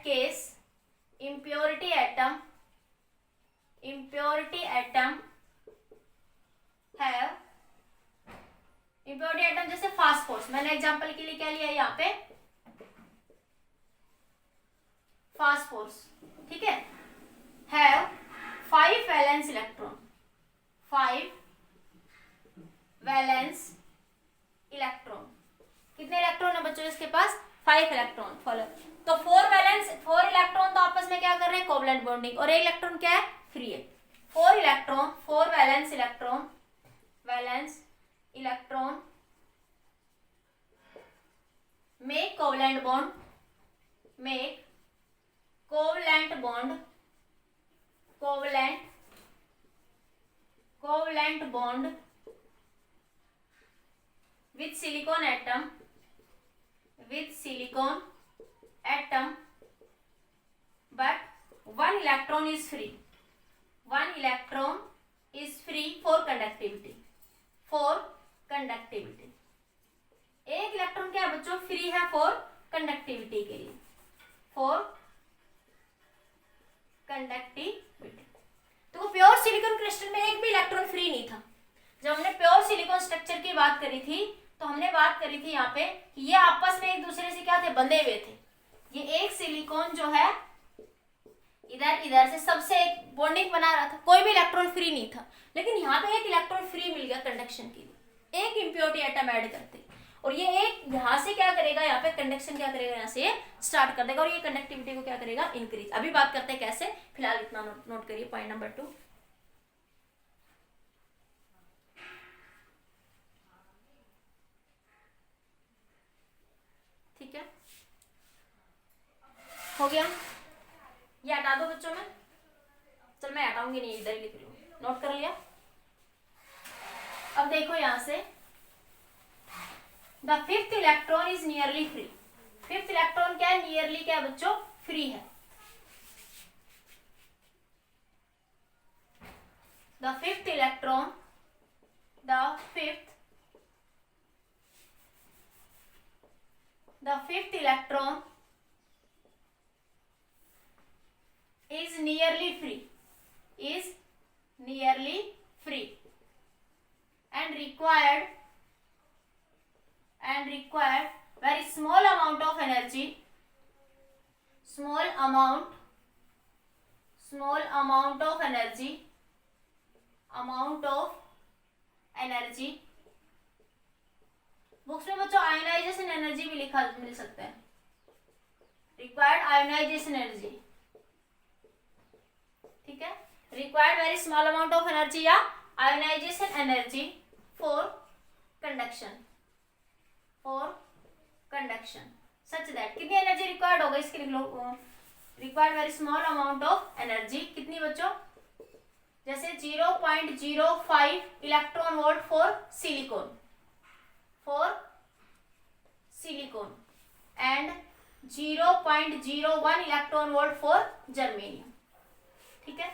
case impurity atom have, impurity atom जैसे फास्फोरस, मैंने एग्जांपल के लिए क्या लिया यहाँ पे, फास्फोरस, ठीक है, have 5 valence electron, 5 valence electron. कितने इलेक्ट्रॉन है बच्चों इसके पास? 5 इलेक्ट्रॉन। फॉलो, तो 4 इलेक्ट्रॉन तो आपस में क्या कर रहे हैं? Covalent bonding. और एक इलेक्ट्रॉन क्या है? फ्री है। 4 valence electron make covalent bond with silicon atom, but one electron is free for conductivity। एक इलेक्ट्रॉन क्या है बच्चों? फ्री है फॉर कंडक्टिविटी के लिए, तो प्योर सिलिकॉन क्रिस्टल में एक भी इलेक्ट्रॉन फ्री नहीं था। जब हमने प्योर सिलिकॉन स्ट्रक्चर की बात करी थी तो हमने बात करी थी यहाँ पे कि ये आपस में एक दूसरे से क्या थे? बंधे हुए थे। ये एक सिलिकॉन जो है इधर से सबसे एक बॉन्डिंग बना रहा था, कोई भी इलेक्ट्रॉन फ्री नहीं था। लेकिन यहाँ पे एक इलेक्ट्रॉन फ्री मिल गया कंडक्शन के लिए, एक इम्प्योरिटी एटम ऐड करते, और ये एक यहाँ से क्या करेगा? यहाँ पे कंडक्शन क्या करेगा? यहाँ से स्टार्ट कर देगा और ये कंडक्टिविटी को क्या करेगा? इंक्रीज। अभी बात करते हैं कैसे, फिलहाल इतना नोट करिए। पॉइंट नंबर 2, ठीक है, हो गया। ये हटा दो बच्चों में, चल मैं हटाऊंगी नहीं, इधर ही लिख रही हूँ, नोट कर लिया। अब देखो यहां से, the 5th electron is nearly free. 5th electron क्या है? नियरली क्या है बच्चों? फ्री है। The 5th electron is nearly free and required very small amount of energy, books में बच्चों आयोनाइजेशन एनर्जी भी लिखा मिल सकता है, रिक्वायर्ड आयोनाइजेशन एनर्जी, ठीक है, required very small amount of energy या ionisation energy for conduction such that, कितनी एनर्जी रिक्वायर्ड होगा इसके लिख लो, required very small amount of energy, कितनी बच्चों? जैसे 0.05 electron volt for silicon and 0.01 electron volt for germanium, ठीक है।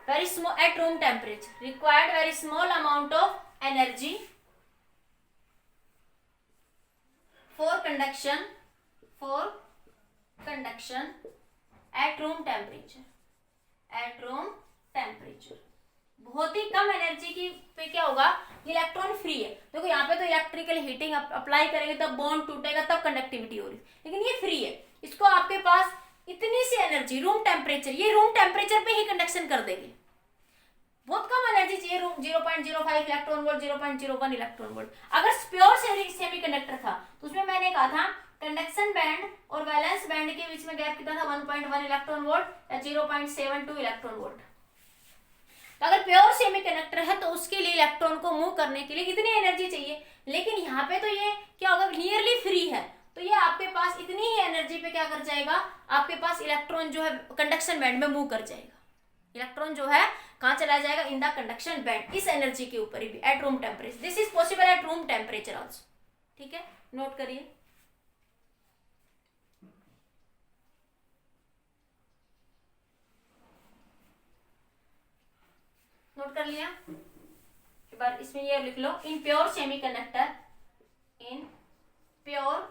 Very small at room temperature, required very small amount of energy for conduction at room temperature, बहुत ही कम एनर्जी की पे क्या होगा? इलेक्ट्रॉन फ्री है। देखो यहाँ पे तो इलेक्ट्रिकल हीटिंग अप्लाई करेंगे तब बॉन्ड टूटेगा, तब कंडक्टिविटी हो रही है, लेकिन ये फ्री है। इसको आपके पास इतनी सी एनर्जी रूम टेम्परेचर, ये रूम टेम्परेचर पे ही कंडक्शन कर देगी। बहुत कम एनर्जी चाहिए, 0.05 इलेक्ट्रॉन वोल्ट, 0.01 इलेक्ट्रॉन वोल्ट। अगर प्योर सेमीकंडक्टर था तो उसमें मैंने कहा था कंडक्शन बैंड और वैलेंस बैंड के बीच में गैप कितना था? 1.1 इलेक्ट्रॉन वोल्ट या 0.72 इलेक्ट्रॉन वोल्ट। तो अगर प्योर सेमीकंडक्टर है तो उसके लिए इलेक्ट्रॉन को मूव करने के लिए इतनी एनर्जी चाहिए, लेकिन यहाँ पे तो ये क्या होगा? नियरली फ्री है, तो ये आपके पास इतनी ही एनर्जी पे क्या कर जाएगा? आपके पास इलेक्ट्रॉन जो है कंडक्शन बैंड में मूव कर जाएगा। इलेक्ट्रॉन जो है कहाँ चला जाएगा, इन द कंडक्शन बैंड, इस एनर्जी के ऊपर भी eight room temperature. This is possible at room temperature also. ठीक है, नोट करिए। नोट कर लिया। एक बार इसमें ये लिख लो, in pure semiconductor, in pure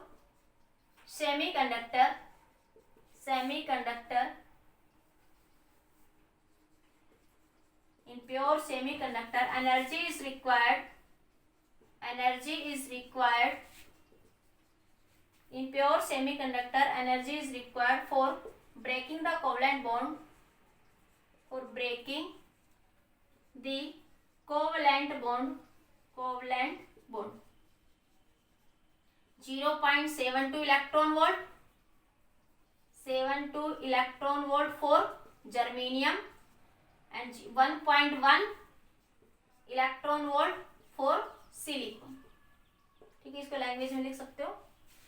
semiconductor, semiconductor, in pure semiconductor energy is required, energy is required, in pure semiconductor energy is required for breaking the covalent bond, for breaking the covalent bond, covalent bond, 0.72 electron volt, 72 electron volt for germanium and 1.1 electron volt for silicon. ठीक है, इसको लैंग्वेज में लिख सकते हो।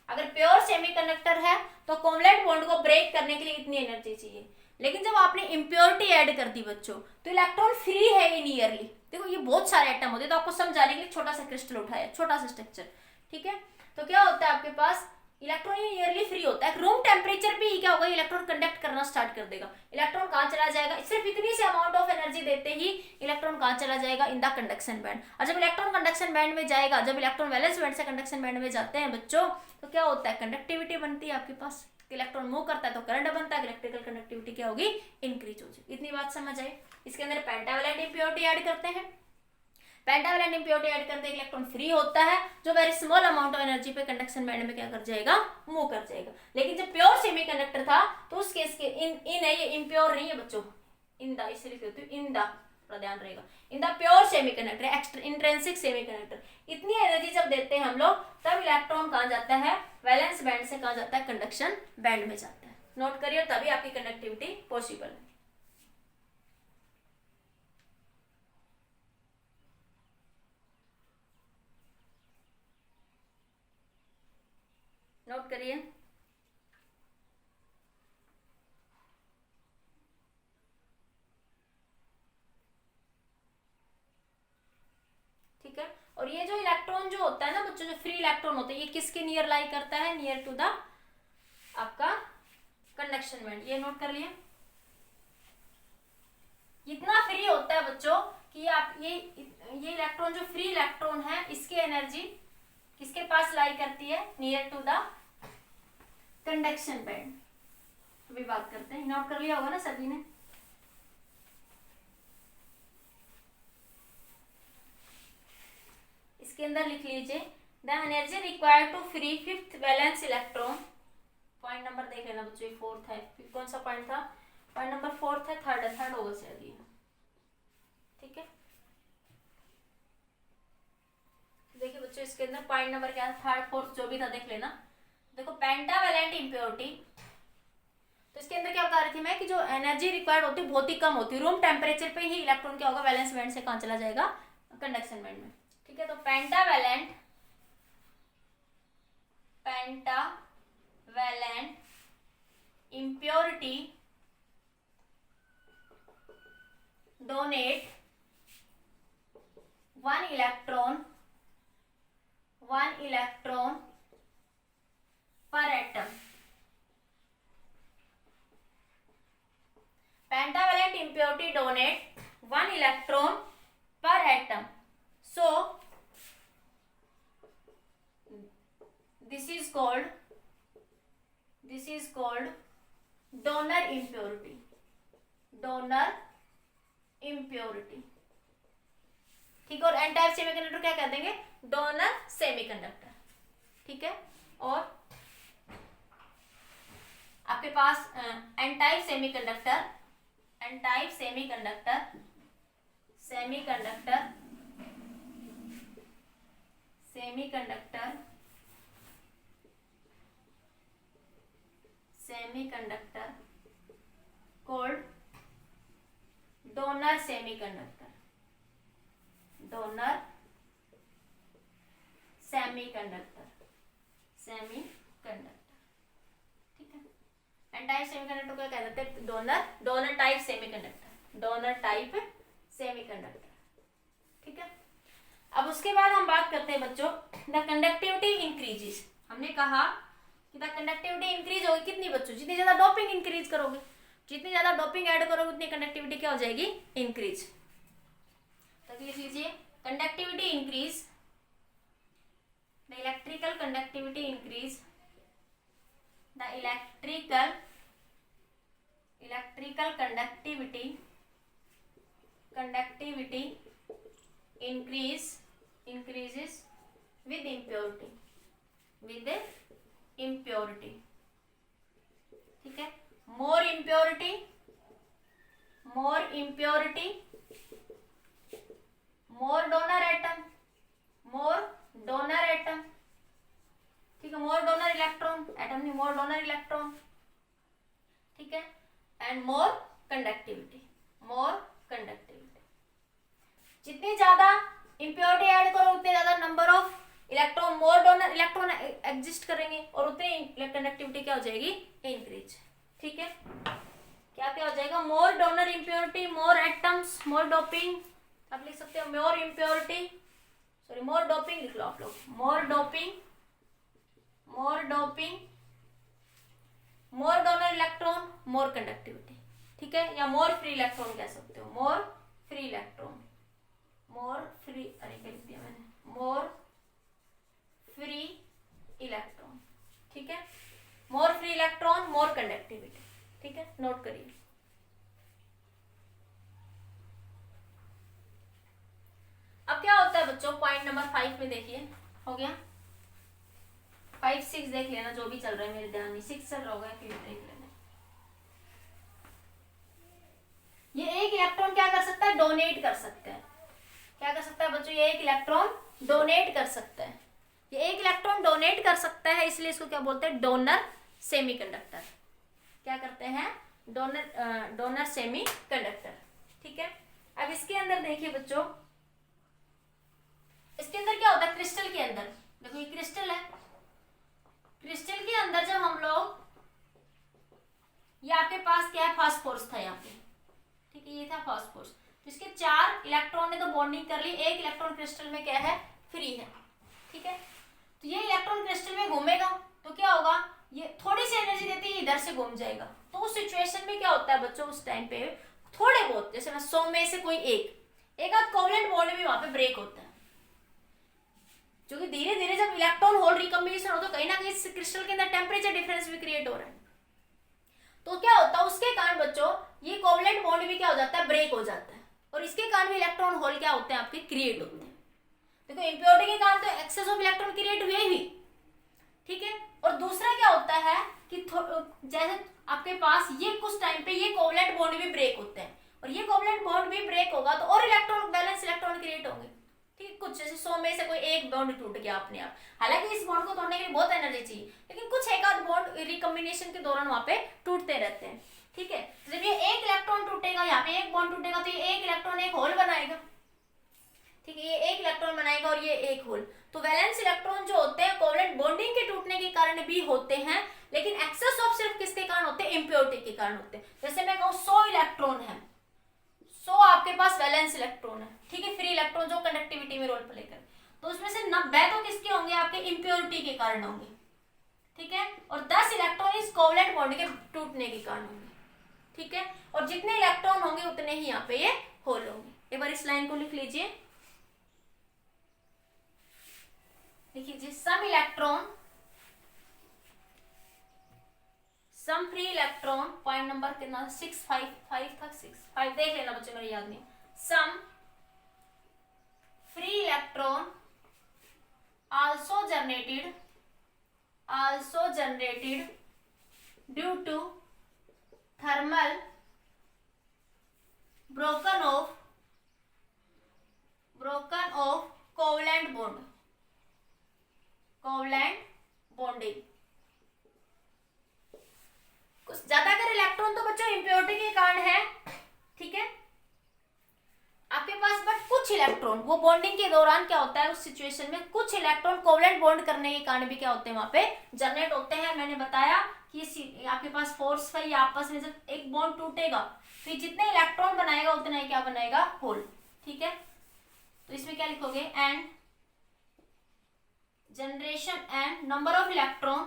अगर प्योर सेमीकंडक्टर है तो कोवलेंट बॉन्ड को ब्रेक करने के लिए इतनी एनर्जी चाहिए, लेकिन जब आपने इम्प्योरिटी ऐड कर दी बच्चों तो इलेक्ट्रॉन फ्री है इन ईयरली। देखो ये बहुत सारे एटम होते हैं, तो आपको समझाने के लिए छोटा सा क्रिस्टल उठाया, छोटा सा स्ट्रक्चर। ठीक है, तो क्या होता है आपके पास, इलेक्ट्रॉन ईयरली फ्री होता है। रूम टेम्परेचर पे ही क्या होगा, इलेक्ट्रॉन कंडक्ट करना स्टार्ट कर देगा। इलेक्ट्रॉन कहाँ चला जाएगा, सिर्फ इतनी से अमाउंट ऑफ एनर्जी देते ही इलेक्ट्रॉन कहाँ चला जाएगा, इन द कंडक्शन बैंड। और जब इलेक्ट्रॉन कंडक्शन बैंड में जाएगा, जब इलेक्ट्रॉन वैलेंस बैंड से कंडक्शन बैंड में जाते हैं बच्चों, तो क्या होता है, कंडक्टिविटी बनती है आपके पास। इलेक्ट्रॉन मूव करता है तो करंट बनता है, इलेक्ट्रिकल कंडक्टिविटी क्या होगी, इंक्रीज हो जाएगी। इतनी बात समझ आई। इसके अंदर पेंटावैलेंट इंप्योरिटी ऐड करते हैं। पेंटावैलेंट इंप्योरिटी ऐड करते हैं, इलेक्ट्रॉन फ्री होता है, जो very small amount of energy पे कंडक्शन बैंड में क्या कर जाएगा, मूव कर जाएगा। लेकिन जब प्योर सेमीकंडक्टर था तो उस केस के इन है, ये इम्प्योर नहीं है बच्चों, इन द, इसलिए लिख देती हूं इन द, ध्यान रहेगा, in the pure semiconductor, extra intrinsic semiconductor, इतनी एनर्जी जब देते हैं हम लोग, तब इलेक्ट्रॉन कहाँ जाता है, वैलेंस बैंड से कहाँ जाता है, कंडक्शन बैंड में जाता है। नोट करिए, तभी आपकी कंडक्टिविटी पॉसिबल है। नोट करिए। ठीक है, और ये जो इलेक्ट्रॉन जो होता है ना बच्चों, जो फ्री इलेक्ट्रॉन होता है, ये किसके नियर लाई करता है, नियर टू द आपका कंडक्शन बैंड। ये नोट कर लिए। इतना फ्री होता है बच्चों कि आप ये इलेक्ट्रॉन जो फ्री इलेक्ट्रॉन है, इसकी एनर्जी किसके पास लाई करती है, near to the conduction band. अभी बात करते हैं, नोट कर लिया होगा ना सभी ने। इसके अंदर लिख लीजिए, the energy required to free fifth valence electron, point number देख लेना बच्चों, ये फोर्थ है, कौन सा पॉइंट था, पॉइंट नंबर फोर्थ है, थर्ड होगा शायद ये। ठीक है, देखिए बच्चों इसके अंदर पॉइंट नंबर क्या था, थर्ड फोर्थ जो भी था देख लेना। देखो पेंटावैलेंट इंप्योरिटी, तो इसके अंदर क्या बता रही थी मैं कि जो एनर्जी रिक्वायर्ड होती है बहुत ही कम होती है, रूम टेम्परेचर पे ही इलेक्ट्रॉन क्या होगा, वैलेंस बैंड से कहाँ चला जाएगा, कंडक्शन बैंड में। ठीक है, तो pentavalent impurity donate 1 electron per atom. Pentavalent impurity donate 1 electron per atom. So this is called donor impurity. ठीक है, और एन टाइप सेमीकंडक्टर क्या कह देंगे, डोनर सेमीकंडक्टर। ठीक है, और आपके पास N type semiconductor called donor semiconductor. ठीक है, एन टाइप सेमीकंडक्टर को क्या कहते हैं, donor type semiconductor, donor type semiconductor. ठीक है, अब उसके बाद हम बात करते हैं बच्चों, द कंडक्टिविटी इंक्रीजेस। हमने कहा कि द कंडक्टिविटी इंक्रीज होगी कितनी बच्चों, जितनी ज्यादा डोपिंग इंक्रीज करोगे, जितनी ज्यादा डोपिंग ऐड करोगे उतनी कंडक्टिविटी क्या हो जाएगी, इंक्रीज। तो लिख लीजिए conductivity increase, the electrical conductivity increase, the electrical conductivity increases with impurity। ठीक है, more impurity, more donor atom, ठीक है, more donor electron, एटम नहीं, more donor electron। ठीक है, and more conductivity। जितनी ज्यादा impurity ऐड करो उतने ज्यादा number of electron, more donor electron exist करेंगे और उतनी कंडक्टिविटी क्या हो जाएगी, इंक्रीज। ठीक है, क्या हो जाएगा, मोर डोनर इम्प्योरिटी, मोर एटम्स, मोर डोपिंग। आप लिख सकते हो मोर इम्प्योरिटी, सॉरी मोर डोपिंग लिख लो आप लोग, मोर डोपिंग, मोर डोनर इलेक्ट्रॉन, मोर कंडक्टिविटी। ठीक है, या मोर फ्री इलेक्ट्रॉन कह सकते हो, more free electron, more free electron. ठीक है, मोर फ्री इलेक्ट्रॉन, मोर कंडक्टिविटी। ठीक है, नोट करिए। अब क्या होता है बच्चों, पॉइंट नंबर 5 में देखिए, हो गया 5 6 देख लेना, जो भी चल रहा है मेरे ध्यान नहीं, 6 चल रहा होगा, फिर देख लेना। ये एक इलेक्ट्रॉन क्या कर सकता है, डोनेट कर सकता है। क्या कर सकता है बच्चों, ये एक इलेक्ट्रॉन डोनेट कर सकता है। ये एक इलेक्ट्रॉन डोनेट कर सकता है, इसलिए इसको क्या बोलते हैं, डोनर सेमीकंडक्टर। क्या करते हैं, डोनर सेमीकंडक्टर। ठीक है, अब इसके अंदर देखिए बच्चों, इसके अंदर क्या होता है, क्रिस्टल के अंदर देखो, ये क्रिस्टल है, क्रिस्टल के अंदर जब हम लोग, ये आपके पास क्या है, फास्फोरस था यहाँ पे। ठीक है, ये था फास्फोरस, तो इसके 4 इलेक्ट्रॉन ने तो बॉन्डिंग कर ली, एक इलेक्ट्रॉन क्रिस्टल में क्या है, फ्री है। ठीक है, तो ये इलेक्ट्रॉन क्रिस्टल में घूमेगा तो क्या होगा, ये थोड़ी सी एनर्जी देती है, इधर से घूम जाएगा। तो उस सिचुएशन में क्या होता है बच्चों, उस टाइम पे थोड़े बहुत, जैसे ना 100 में से कोई एक आध कोवलेंट बॉन्ड भी वहां पे ब्रेक होता है, क्योंकि धीरे धीरे जब इलेक्ट्रॉन होल रिकॉम्बिनेशन हो तो कहीं ना कहीं क्रिस्टल के अंदर टेम्परेचर डिफरेंस भी क्रिएट हो रहा है। तो क्या होता है, उसके कारण बच्चों ये कोवलेंट बॉन्ड भी क्या हो जाता है, ब्रेक हो जाता है, और इसके कारण भी इलेक्ट्रॉन होल क्या होते हैं, आपके क्रिएट होते हैं। देखो इम्प्योरिटी के कारण तो एक्सेस ऑफ इलेक्ट्रॉन क्रिएट हुए ही। ठीक है, और दूसरा क्या होता है कि जैसे आपके पास ये कुछ टाइम पे ये कोवलेंट बॉन्ड भी ब्रेक होते हैं, और ये कोवलेंट बॉन्ड भी ब्रेक होगा तो और इलेक्ट्रॉन बैलेंस इलेक्ट्रॉन क्रिएट होंगे। ठीक है, कुछ जैसे 100 में से कोई एक बॉन्ड टूट गया अपने आप, हालांकि इस बॉन्ड को तोड़ने के लिए बहुत एनर्जी चाहिए, लेकिन कुछ एक आध बॉन्ड रिकॉम्बिनेशन के दौरान वहां पे टूटते रहते हैं। ठीक है, जब ये एक इलेक्ट्रॉन टूटेगा, यहाँ पे एक बॉन्ड टूटेगा, तो ये एक इलेक्ट्रॉन एक होल बनाएगा। ठीक है, ये एक इलेक्ट्रॉन बनाएगा और ये एक होल। तो वैलेंस इलेक्ट्रॉन जो होते हैं कोवलेंट बॉन्डिंग के टूटने के कारण भी होते हैं, लेकिन एक्सेस ऑफ सिर्फ किसके कारण होते हैं, इम्प्योरिटी के कारण होते हैं। जैसे मैं कहूँ 100 इलेक्ट्रॉन है, 100 आपके पास वैलेंस इलेक्ट्रॉन है। ठीक है, फ्री इलेक्ट्रॉन जो कंडक्टिविटी में रोल प्ले करे, तो उसमें से 90 तो किसके होंगे, आपके इम्प्योरिटी के कारण होंगे। ठीक है, और 10 इलेक्ट्रॉन इस कोवलेंट बॉन्ड के टूटने के कारण होंगे। ठीक है, और जितने इलेक्ट्रॉन होंगे उतने ही यहाँ पे ये होल होंगे। एक बार इस लाइन को लिख लीजिए, लिखिए some electron, some free electron, point number कितना 6 5 था, 6 5 देख लेना बच्चों, मेरे याद नहीं। Some free electron also generated due to thermal broken of covalent bonding। कुछ ज्यादातर इलेक्ट्रॉन तो बच्चों इम्प्योरिटी के कारण है। ठीक है, आपके पास बट कुछ इलेक्ट्रॉन वो बॉन्डिंग के दौरान क्या होता है, उस सिचुएशन में कुछ इलेक्ट्रॉन कोवलेंट बॉन्ड करने के कारण भी क्या होते हैं, वहां पे जनरेट होते हैं। मैंने बताया कि आपके पास फोर्स है, ये आपस में जब एक बॉन्ड टूटेगा तो ये जितने इलेक्ट्रॉन बनाएगा उतना ही क्या बनाएगा, होल। ठीक है, तो इसमें क्या लिखोगे, and generation and number of electron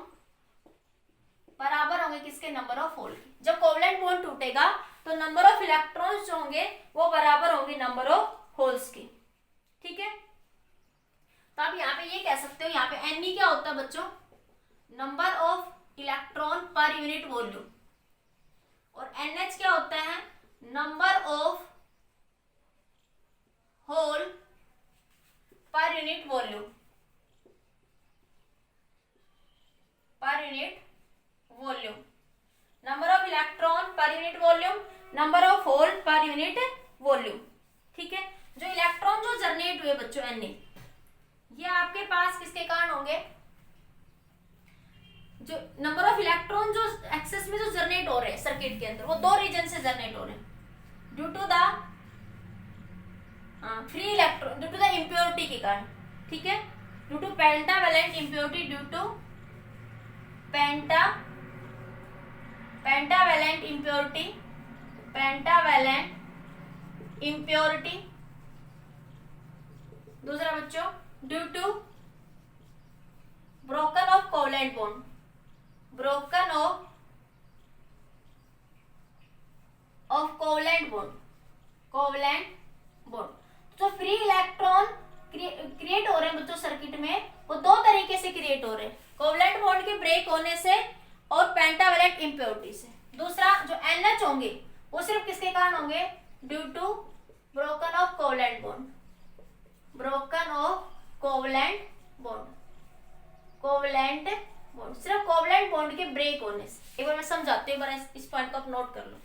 बराबर होंगे किसके, नंबर ऑफ होल के। जब कोवलेंट बॉन्ड टूटेगा तो नंबर ऑफ इलेक्ट्रॉन्स जो होंगे वो बराबर होंगे नंबर ऑफ होल्स के। ठीक है, तो आप यहाँ पे ये कह सकते हो, यहाँ पे Ne क्या होता है बच्चों, number of electron per unit volume, और NH क्या होता है, number of hole per unit volume, per unit volume, number of electron per unit volume, number of hole per unit volume. ठीक है, जो इलेक्ट्रॉन जो जनरेट हुए बच्चों Na, ये आपके पास किसके कारण होंगे, जो नंबर ऑफ इलेक्ट्रॉन जो एक्सेस में जो जनरेट हो रहे हैं सर्किट के अंदर, वो दो रीजन से जनरेट हो रहे हैं, due to the free electron, due to the impurity के कारण। ठीक है, due to pentavalent impurity, due to pentavalent impurity, pentavalent impurity. दूसरा बच्चों, due to broken of covalent bond, broken of covalent bond, covalent bond. तो फ्री इलेक्ट्रॉन क्रिएट हो रहे हैं बच्चों सर्किट में, वो दो तरीके से क्रिएट हो रहे हैं, कोवलेंट बॉन्ड के ब्रेक होने से और पेंटावैलेंट इम्प्योरिटी से। दूसरा जो NH होंगे वो सिर्फ किसके कारण होंगे, due to broken of covalent bond, broken of covalent bond, covalent bond, सिर्फ कोवलेंट बॉन्ड के ब्रेक होने से। एक बार मैं समझाती हूँ, इस पॉइंट को आप नोट कर लो,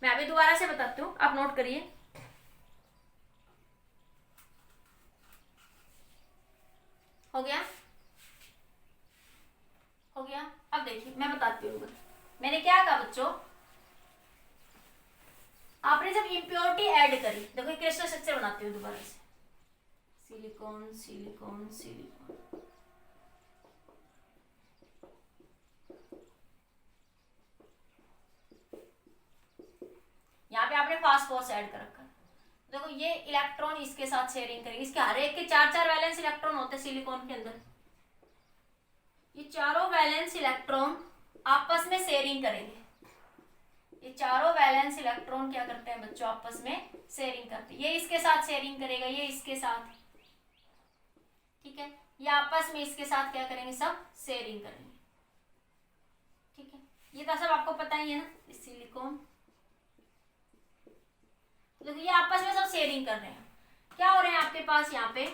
मैं अभी दोबारा से बताती हूँ, आप नोट करिए। हो गया, हो गया। अब देखिए मैं बताती हूँ, मैंने क्या कहा बच्चों, आपने जब इम्प्योरिटी ऐड करी, देखो क्रिस्टल स्ट्रक्चर बनाती हूँ दोबारा से, सिलिकॉन सिलिकॉन सिलिकॉन, यहाँ पे आपने फास्फोरस ऐड कर रखा है, देखो ये इलेक्ट्रॉन इसके साथ शेयरिंग करेंगे, इसके हर एक के 4-4 वैलेंस इलेक्ट्रॉन होते हैं सिलिकॉन के अंदर, ये चारों वैलेंस इलेक्ट्रॉन आपस में शेयरिंग करेंगे, ये चारों वैलेंस इलेक्ट्रॉन क्या करते हैं बच्चों, आपस में शेयरिंग करते हैं, ये इसके साथ शेयरिंग करेगा, ये इसके साथ, ठीक है, ये आपस में इसके साथ क्या करेंगे, सब शेयरिंग करेंगे। ठीक है, ये तो सब आपको पता ही है ना, सिलिकॉन, देखो ये आपस में सब शेयरिंग कर रहे हैं, क्या हो रहे हैं आपके पास यहाँ पे,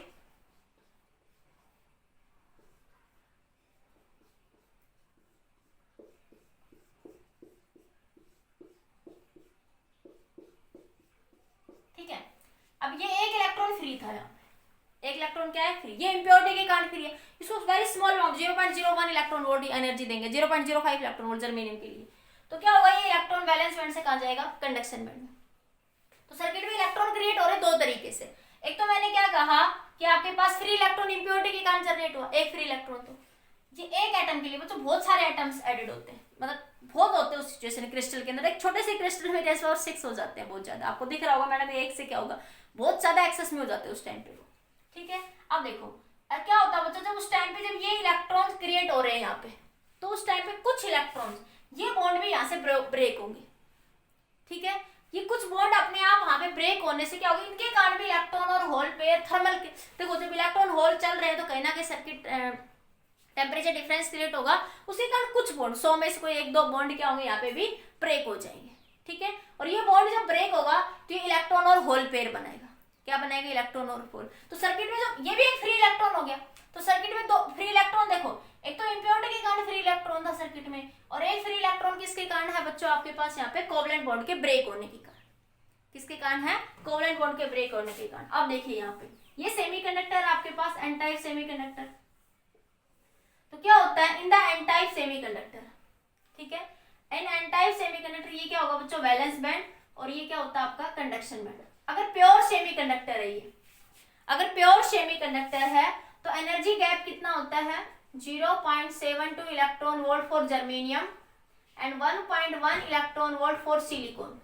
ठीक है। अब ये एक इलेक्ट्रॉन फ्री था, यहाँ पे एक इलेक्ट्रॉन क्या है, फ्री, ये इम्प्योरिटी के कारण फ्री है, इसको very small amount 0.01 electron volt energy देंगे, 0.05 इलेक्ट्रॉन वोल्ट जर्मेनियम के लिए, तो क्या होगा, ये इलेक्ट्रॉन वैलेंस बैंड से कहाँ जाएगा, कंडक्शन बैंड में। तो सर्किट में इलेक्ट्रॉन क्रिएट हो रहे दो तरीके से, एक तो मैंने क्या कहा कि आपके पास फ्री इलेक्ट्रॉन इम्प्योरिटी के कारण जनरेट हुआ, एक फ्री इलेक्ट्रॉन, तो ये एक एटम के लिए बच्चों बहुत सारे एटम्स एडेड होते हैं, मतलब बहुत होते हैं उस सिचुएशन क्रिस्टल के अंदर, एक छोटे से क्रिस्टल में 10⁻⁶ हो जाते हैं, बहुत ज्यादा, आपको दिख रहा होगा मैडम, एक से क्या होगा, बहुत ज्यादा एक्सेस में हो जाते हैं उस टाइम पे वो। ठीक है, अब देखो क्या होता है बच्चों, जब उस टाइम पे जब ये इलेक्ट्रॉन्स क्रिएट हो रहे हैं यहाँ पे, तो उस टाइम पे कुछ इलेक्ट्रॉन्स, ये बॉन्ड भी यहाँ से ब्रेक होंगे। ठीक है, ये कुछ बॉन्ड अपने आप वहां पे ब्रेक होने से क्या होगा, इनके कारण भी इलेक्ट्रॉन और होल पेयर थर्मल, देखो जब इलेक्ट्रॉन होल चल रहे हैं तो कहीं ना कहीं सर्किट टेम्परेचर डिफरेंस क्रिएट होगा, उसी कारण कुछ बॉन्ड 100 में से कोई 1-2 बॉन्ड क्या होंगे यहाँ पे भी ब्रेक हो जाएंगे। ठीक है, और ये बॉन्ड जब ब्रेक होगा तो ये इलेक्ट्रॉन और होल पेयर बनाएगा, क्या बनाएगा, इलेक्ट्रॉन और होल। तो सर्किट में जो ये भी एक फ्री इलेक्ट्रॉन हो गया, तो सर्किट में दो फ्री इलेक्ट्रॉन, देखो एक तो इम्प्योरिटी के कारण फ्री इलेक्ट्रॉन था सर्किट में, और एक फ्री इलेक्ट्रॉन किसके कारण है बच्चों, आपके पास यहाँ पे कोवलेंट बॉन्ड के ब्रेक होने के कारण, किसके कारण है, कोवलेंट बॉन्ड के ब्रेक होने के कारण। अब देखिए यहाँ पे ये सेमीकंडक्टर आपके पास एन टाइप सेमीकंडक्टर, तो क्या होता है in the n type semiconductor, ठीक है, इन एन टाइप सेमीकंडक्टर ये क्या होगा बच्चों, वैलेंस बैंड, और ये क्या होता है आपका कंडक्शन बैंड। अगर प्योर सेमीकंडक्टर है ये, अगर प्योर सेमीकंडक्टर है तो एनर्जी गैप कितना होता है, 0.72 electron volt for germanium and 1.1 electron volt for silicon.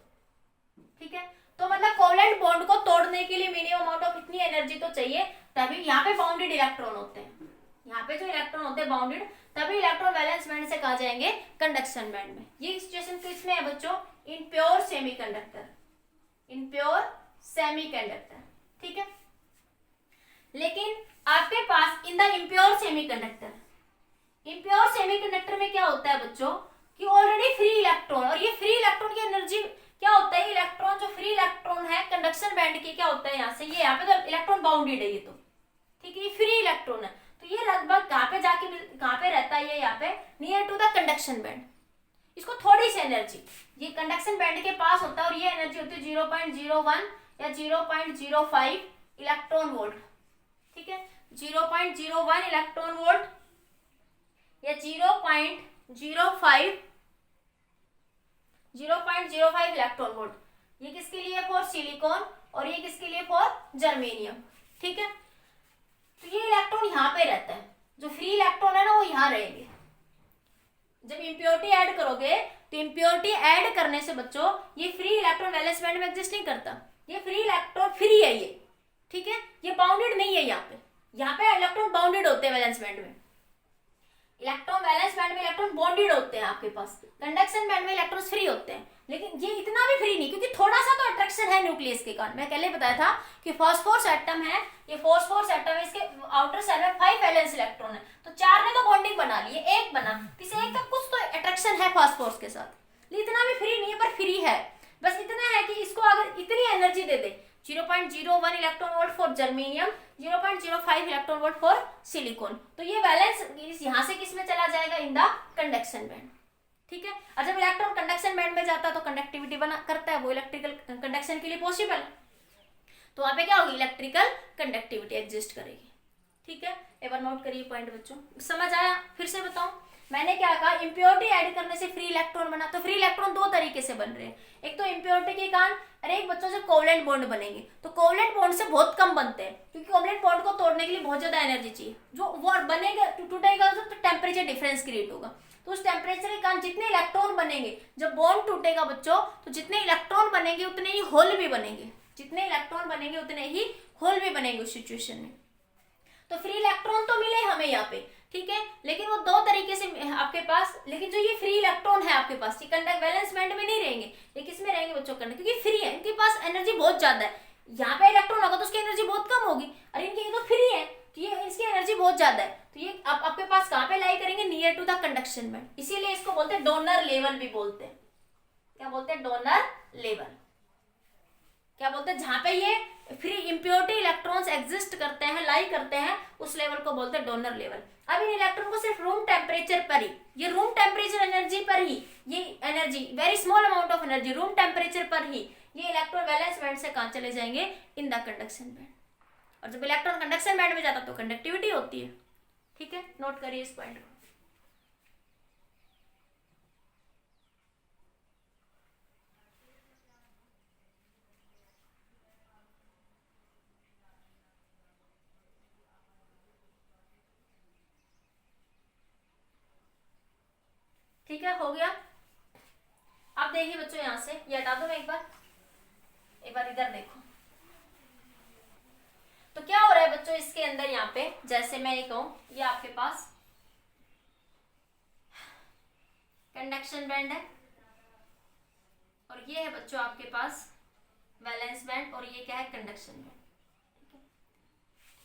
ठीक है, तो मतलब कोवलेंट बॉन्ड को तोड़ने के लिए मिनिमम अमाउंट ऑफ इतनी एनर्जी तो चाहिए, तभी यहाँ पे बाउंडेड इलेक्ट्रॉन होते हैं, यहाँ पे जो इलेक्ट्रॉन होते हैं बाउंडेड, तभी इलेक्ट्रॉन वैलेंस बैंड से कहा जाएंगे कंडक्शन बैंड में। ये सिचुएशन किसमें है बच्चों? In pure semiconductor, in pure semiconductor. ठीक है, लेकिन आपके पास in the impure semiconductor, impure semiconductor में क्या होता है बच्चों कि ऑलरेडी फ्री इलेक्ट्रॉन, और ये फ्री इलेक्ट्रॉन की एनर्जी क्या होता है, इलेक्ट्रॉन जो फ्री इलेक्ट्रॉन है कंडक्शन बैंड की क्या होता है, यहाँ से ये यहाँ पे तो इलेक्ट्रॉन बाउंडेड है ये तो, ठीक है, ये फ्री इलेक्ट्रॉन है, तो ये लगभग कहाँ पे जाके कहाँ पे रहता है, ये यहाँ पे near to the conduction band. इसको थोड़ी सी एनर्जी ये कंडक्शन बैंड के पास होता है, और ये एनर्जी होती है 0.01 या 0.05 इलेक्ट्रॉन वोल्ट। ठीक है, 0.01 इलेक्ट्रॉन वोल्ट या 0.05 इलेक्ट्रॉन वोल्ट। ये किसके लिए? फॉर सिलिकॉन, और ये किसके लिए? For germanium. ठीक है, तो ये इलेक्ट्रॉन यहाँ पे रहता है, जो फ्री इलेक्ट्रॉन है ना वो यहाँ रहेंगे। जब इम्प्योरिटी ऐड करोगे तो इम्प्योरिटी ऐड करने से बच्चों ये फ्री इलेक्ट्रॉन वैलेंस बैंड में एग्जिस्ट नहीं करता, ये फ्री इलेक्ट्रॉन फ्री है ये। ठीक है, ये बाउंडेड नहीं है, यहाँ पे इलेक्ट्रॉन बाउंडेड होते हैं वैलेंस बैंड में, इलेक्ट्रॉन वैलेंस बैंड में इलेक्ट्रॉन बॉन्डेड होते हैं आपके पास, कंडक्शन बैंड में इलेक्ट्रॉन्स फ्री होते हैं, लेकिन ये इतना भी फ्री नहीं, क्योंकि थोड़ा सा तो अट्रैक्शन है न्यूक्लियस के कारण। मैं पहले बताया था कि फॉस्फोरस एटम है, ये फॉस्फोरस एटम है, इसके आउटर साइड में 5 वैलेंस इलेक्ट्रॉन है, तो 4 ने तो बॉन्डिंग बना ली है, एक बना, किसी एक का कुछ तो अट्रैक्शन है फॉस्फोरस के साथ, लेकिन इतना भी फ्री नहीं है, पर फ्री है। बस इतना है कि इसको अगर इतनी energy they they, 0.01 electron volt for germanium, 0.05 electron volt for silicon, तो ये बैलेंस यहाँ से किस में चला जाएगा? In the conduction band. ठीक है, और जब इलेक्ट्रॉन कंडक्शन बैंड में जाता है तो कंडक्टिविटी बना करता है, वो इलेक्ट्रिकल कंडक्शन के लिए पॉसिबल है, तो वहां पे क्या होगी? इलेक्ट्रिकल कंडक्टिविटी एग्जिस्ट करेगी। ठीक है, एक बार नोट करिए पॉइंट बच्चों, समझ आया? फिर से बताऊं, मैंने क्या कहा? इम्प्योरिटी ऐड करने से फ्री इलेक्ट्रॉन बना, तो फ्री इलेक्ट्रॉन दो तरीके से बन रहे हैं, एक तो इम्प्योरिटी के कारण, और एक बच्चों से कोवलेंट बॉन्ड बनेंगे, तो कोवलेंट बॉन्ड से बहुत कम बनते हैं, क्योंकि कोवलेंट बॉन्ड को तोड़ने के लिए बहुत ज्यादा एनर्जी चाहिए, जो वो बनेगा टूटेगा तो टेम्परेचर डिफरेंस क्रिएट होगा, तो उस टेम्परेचर के कारण जितने इलेक्ट्रॉन बनेंगे, जब बॉन्ड टूटेगा बच्चों तो जितने इलेक्ट्रॉन बनेंगे उतने ही होल भी बनेंगे, जितने इलेक्ट्रॉन बनेंगे उतने ही होल भी बनेंगे उस सिचुएशन में। तो फ्री इलेक्ट्रॉन तो मिले हमें यहाँ पे, ठीक है, लेकिन वो दो तरीके से आपके पास, लेकिन जो ये फ्री इलेक्ट्रॉन है आपके पास, ये कंडक्ट वैलेंस बैंड में नहीं रहेंगे, ये किस में रहेंगे बच्चों? कंडक्ट, क्योंकि फ्री है, इनके पास एनर्जी बहुत ज्यादा है, यहाँ पे इलेक्ट्रॉन होगा तो उसकी एनर्जी बहुत कम होगी, और इनकी ये तो फ्री है तो ये इसकी एनर्जी बहुत ज्यादा है, तो ये आपके पास कहाँ पे लाई करेंगे? Near to the conduction band, इसीलिए इसको बोलते हैं डोनर लेवल भी बोलते हैं। क्या बोलते हैं? Donor level. क्या बोलते हैं? जहां पे ये फ्री इम्प्योरिटी इलेक्ट्रॉन्स एग्जिस्ट करते हैं, लाई करते हैं, उस लेवल को बोलते हैं डोनर लेवल। अब इन इलेक्ट्रॉन को सिर्फ रूम टेम्परेचर पर ही, ये रूम टेम्परेचर एनर्जी पर ही, ये energy very small amount of energy room temperature पर ही ये इलेक्ट्रॉन वैलेंस बैंड से कहां चले जाएंगे? In the conduction band. और जब इलेक्ट्रॉन कंडक्शन बैंड में जाता तो कंडक्टिविटी होती है। ठीक है, नोट करिए इस पॉइंट को। ठीक है, हो गया। अब देखिए बच्चों, यहां से ये हटा दो, मैं एक बार इधर देखो तो क्या हो रहा है बच्चों इसके अंदर। यहाँ पे जैसे मैं ये कहूं, ये आपके पास कंडक्शन बैंड है, और ये है बच्चों आपके पास वैलेंस बैंड, और ये क्या है? Conduction band.